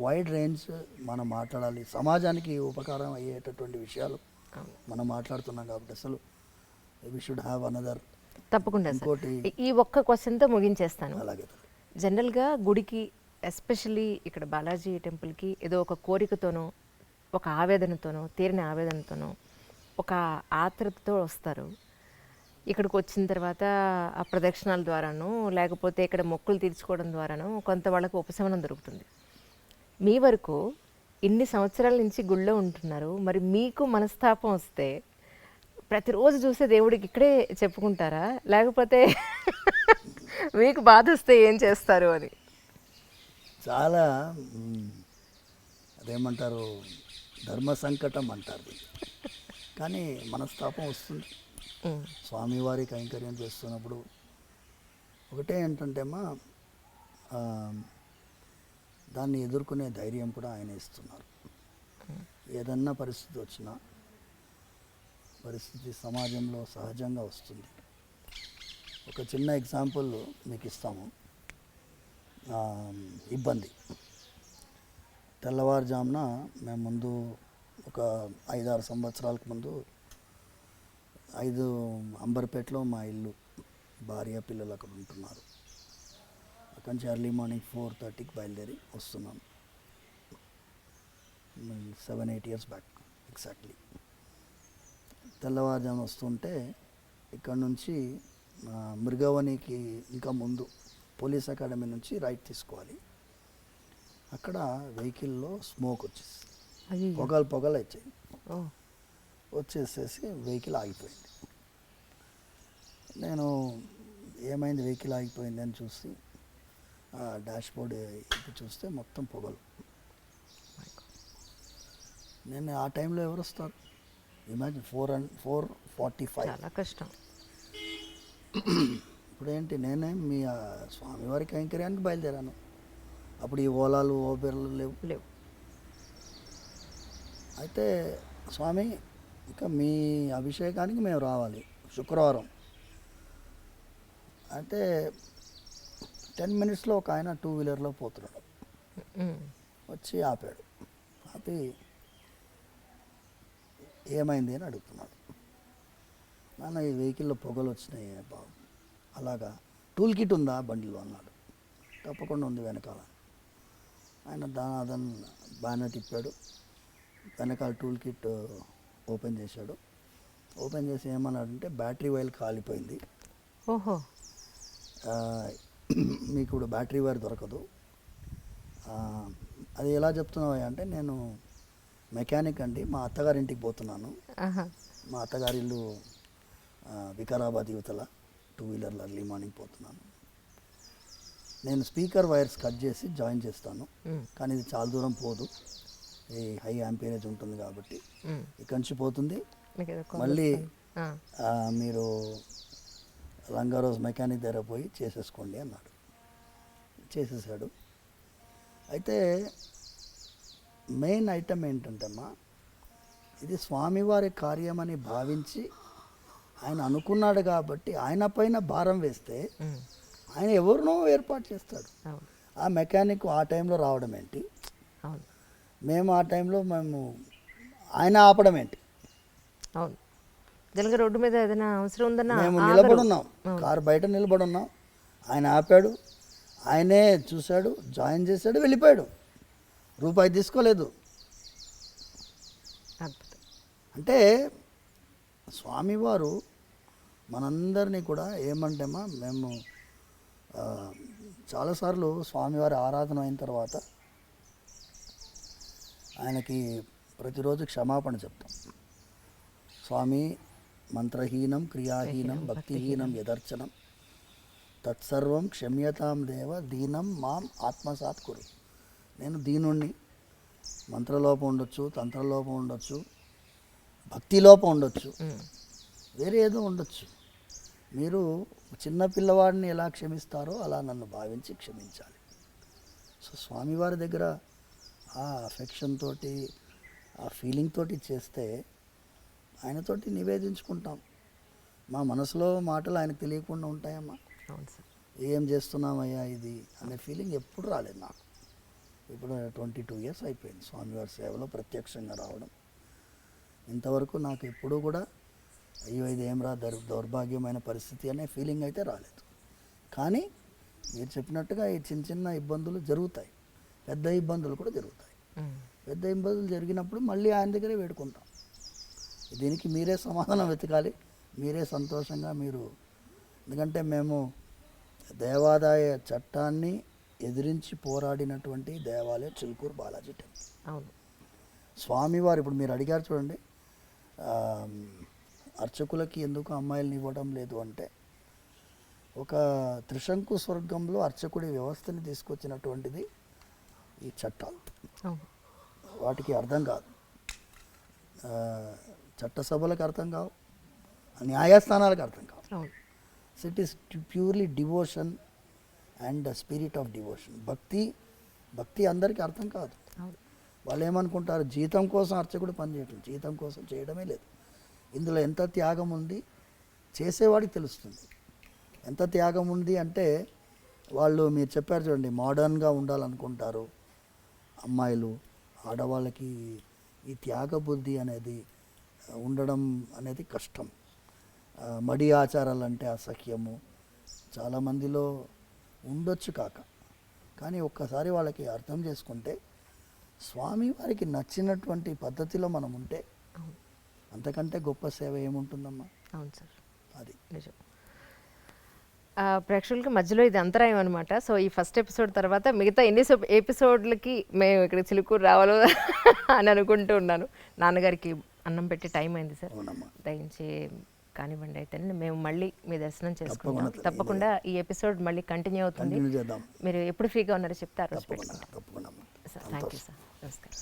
వైడ్ రేంజ్ మనం మాట్లాడాలి. సమాజానికి ఉపకారం అయ్యేటటువంటి విషయాలు మనం మాట్లాడుతున్నాం కాబట్టి అసలు వి షుడ్ హ్యావ్ అనదర్. తప్పకుండా సార్. ఇంకోటి ఈ ఒక్క క్వశ్చన్తో ముగించేస్తాను. అలాగే జనరల్గా గుడికి, ఎస్పెషల్లీ ఇక్కడ బాలాజీ టెంపుల్కి ఏదో ఒక కోరికతోనో, ఒక ఆవేదనతోనో, తీరిన ఆవేదనతోనో, ఒక ఆత్రతతో వస్తారు. ఇక్కడికి వచ్చిన తర్వాత ఆ ప్రదక్షిణాల ద్వారానో లేకపోతే ఇక్కడ మొక్కులు తీర్చుకోవడం ద్వారానో కొంత వాళ్ళకు ఉపశమనం దొరుకుతుంది. మీ వరకు ఇన్ని సంవత్సరాల నుంచి గుళ్ళో ఉంటున్నారు, మరి మీకు మనస్తాపం వస్తే ప్రతిరోజు చూసే దేవుడికి ఇక్కడే చెప్పుకుంటారా, లేకపోతే మీకు బాధ వస్తే ఏం చేస్తారు అని? చాలా అదేమంటారు ధర్మ సంకటం అంటారు. కానీ మనస్తాపం వస్తుంది. స్వామివారి కైంకర్యం చేస్తున్నప్పుడు ఒకటే ఏంటంటే అమ్మా, దాన్ని ఎదుర్కొనే ధైర్యం కూడా ఆయన ఇస్తున్నారు. ఏదన్నా పరిస్థితి వచ్చినా, పరిస్థితి సమాజంలో సహజంగా వస్తుంది. ఒక చిన్న ఎగ్జాంపుల్ మీకు ఇస్తాము. ఇబ్బంది తెల్లవారుజామున మేము ముందు ఒక 5-6 సంవత్సరాలకు ముందు 5 అంబర్పేటలో మా ఇల్లు, భార్య పిల్లలు అక్కడ ఉంటున్నారు. అక్కడి నుంచి ఎర్లీ మార్నింగ్ 4:30కి బయలుదేరి వస్తున్నాం. 7-8 years బ్యాక్ ఎగ్జాక్ట్లీ. తెల్లవారుజామున వస్తుంటే ఇక్కడ నుంచి మృగవనికి ఇంకా ముందు పోలీస్ అకాడమీ నుంచి రైట్ తీసుకోవాలి. అక్కడ వెహికల్లో స్మోక్ వచ్చేసి పొగలు వచ్చాయి. వచ్చేసేసి వెహికల్ ఆగిపోయింది. నేను ఏమైంది వెహికల్ ఆగిపోయింది అని చూసి డాష్ బోర్డ్ ఇది చూస్తే మొత్తం పొగలు. నేను ఆ టైంలో ఎవరు వస్తారు? ఇమాజిన్ 4:45. చాలా కష్టం. ఇప్పుడు ఏంటి, నేనే మీ స్వామివారి కైంకర్యానికి బయలుదేరాను. అప్పుడు ఈ ఓలాలు ఓబెర్లు లేవు. అయితే స్వామి ఇక మీ అభిషేకానికి మేము రావాలి శుక్రవారం. అయితే 10 minutesలో ఒక ఆయన 2-wheelerలో పోతున్నాడు. వచ్చి ఆపాడు. ఆపి ఏమైంది అని అడుగుతున్నాడు. నాన్న ఈ వెహికల్లో పొగలు వచ్చినాయి బాబు. అలాగా టూల్ కిట్ ఉందా బండిలో అన్నాడు. తప్పకుండా ఉంది వెనకాల. ఆయన అదన్ బాగానే తిప్పాడు. వెనకాల టూల్ కిట్ ఓపెన్ చేశాడు. ఓపెన్ చేసి ఏమన్నాడంటే బ్యాటరీ వైర్ కాలిపోయింది. ఓహో. మీకు ఇప్పుడు బ్యాటరీ వైర్ దొరకదు. అది ఎలా చెప్తున్నావు అంటే, నేను మెకానిక్ అండి, మా అత్తగారింటికి పోతున్నాను. మా అత్తగారి ఇల్లు వికారాబాద్ యువతల, 2-wheelerలో ఎర్లీ మార్నింగ్ పోతున్నాను. నేను స్పీకర్ వైర్స్ కట్ చేసి జాయిన్ చేస్తాను, కానీ ఇది చాలా దూరం పోదు, ఈ హై యాంపేరేజ్ ఉంటుంది కాబట్టి ఇక్కడి నుంచి పోతుంది. మళ్ళీ మీరు రంగారోజ్ మెకానిక్ దగ్గర పోయి చేసేసుకోండి అన్నాడు. చేసేసాడు. అయితే మెయిన్ ఐటమ్ ఏంటంటమ్మా, ఇది స్వామివారి కార్యమని భావించి ఆయన అనుకున్నాడు కాబట్టి ఆయన పైన భారం వేస్తే ఆయన ఎవరినో ఏర్పాటు చేస్తాడు. ఆ మెకానిక్ ఆ టైంలో రావడం ఏంటి, మేము ఆ టైంలో ఆయన ఆపడం ఏంటి? అవును. జనగా రోడ్డు మీద ఏదైనా అవసరం ఉందన్నా మేము ఆగరు. నిలబడున్నాం, కారు బయట నిలబడున్నాం, ఆయన ఆపాడు, ఆయనే చూశాడు, జాయిన్ చేశాడు, వెళ్ళిపోయాడు, రూపాయి తీసుకోలేదు. అద్భుతం. అంటే స్వామివారు మనందరినీ కూడా ఏమంటేమా మేము ఆ, చాలాసార్లు స్వామివారి ఆరాధన అయిన తర్వాత ఆయనకి ప్రతిరోజు క్షమాపణ చెప్తాం. స్వామి, మంత్రహీనం క్రియాహీనం భక్తిహీనం యదర్చనం తత్సర్వం క్షమ్యతాం దేవ దీనం మాం ఆత్మసాత్ కురు. నేను దీనుణ్ణి, మంత్రలోపం ఉండొచ్చు, తంత్రలోపం ఉండొచ్చు, భక్తిలోపం ఉండొచ్చు, వేరే ఏదో ఉండొచ్చు. మీరు చిన్న పిల్లవాడిని ఎలా క్షమిస్తారో అలా నన్ను భావించి క్షమించాలి. సో స్వామివారి దగ్గర ఆ అఫెక్షన్ తోటి, ఆ ఫీలింగ్ తోటి చేస్తే ఆయనతోటి నివేదించుకుంటాం. మా మనసులో మాటలు ఆయనకు తెలియకుండా ఉంటాయమ్మా. అవును సార్. ఏం చేస్తున్నామయ్యా ఇది అనే ఫీలింగ్ ఎప్పుడు రాలేదు నాకు. ఇప్పుడు 22 ఇయర్స్ అయిపోయింది స్వామివారి సేవలో ప్రత్యక్షంగా రావడం. ఇంతవరకు నాకు ఎప్పుడూ కూడా అయ్యో ఇది ఏం రా దౌర్భాగ్యమైన పరిస్థితి అనే ఫీలింగ్ అయితే రాలేదు. కానీ మీరు చెప్పినట్టుగా ఈ చిన్న చిన్న ఇబ్బందులు జరుగుతాయి, పెద్ద ఇబ్బందులు కూడా జరుగుతాయి. పెద్ద ఇబ్బందులు జరిగినప్పుడు మళ్ళీ ఆయన దగ్గరే వేడుకుంటాం. దీనికి మీరే సమాధానం వెతకాలి, మీరే సంతోషంగా మీరు. ఎందుకంటే మేము దేవాదాయ చట్టాన్ని ఎదిరించి పోరాడినటువంటి దేవాలయం చిలుకూరు బాలాజీ టెంపుల్. అవును. స్వామివారు ఇప్పుడు మీరు అడిగారు చూడండి, అర్చకులకి ఎందుకు అమ్మాయిలను ఇవ్వడం లేదు అంటే, ఒక త్రిశంకు స్వర్గంలో అర్చకుడి వ్యవస్థని తీసుకొచ్చినటువంటిది ఈ చట్టాలు. అవును. వాటికి అర్థం కాదు, చట్టసభలకు అర్థం కావు, న్యాయస్థానాలకు అర్థం కావు. అవును. So it is purely devotion and spirit of devotion. భక్తి అందరికీ అర్థం కాదు. అవును. వాళ్ళు ఏమనుకుంటారు, జీతం కోసం అర్చకుడు పనిచేయటం, జీతం కోసం చేయడమే లేదు. ఇందులో ఎంత త్యాగం ఉంది చేసేవాడికి తెలుస్తుంది. ఎంత త్యాగం ఉంది అంటే, వాళ్ళు మీరు చెప్పారు చూడండి, మోడర్న్గా ఉండాలనుకుంటారు అమ్మాయిలు, ఆడవాళ్ళకి ఈ త్యాగ బుద్ధి అనేది ఉండడం అనేది కష్టం. మడి ఆచారాలు అంటే అసహ్యము చాలామందిలో ఉండొచ్చు కాక, కానీ ఒక్కసారి వాళ్ళకి అర్థం చేసుకుంటే స్వామి వారికి నచ్చినటువంటి పద్ధతిలో మనం ఉంటే అంతకంటే గొప్ప సేవ ఏముంటుందమ్మా. అవును సార్, అది నిజం. ప్రేక్షకులకి మధ్యలో ఇది అంతరాయం అనమాట. సో ఈ ఫస్ట్ ఎపిసోడ్ తర్వాత మిగతా ఎన్ని ఎపిసోడ్లకి మేము ఇక్కడ చిలుకూరు రావాలో అని అనుకుంటూ ఉన్నాను. నాన్నగారికి అన్నం పెట్టి టైం అయింది సార్, అవునమ్మా. దయించి కానివ్వండి. అయితే మేము మళ్ళీ మీ దర్శనం చేసుకుంటాం. తప్పకుండా. తప్పకుండా ఈ ఎపిసోడ్ మళ్ళీ కంటిన్యూ అవుతుంది. కంటిన్యూ చేద్దాం. మీరు ఎప్పుడు ఫ్రీగా ఉన్నారో చెప్తారు. తప్పకుండా. సార్ థ్యాంక్ యూ సార్, నమస్కారం.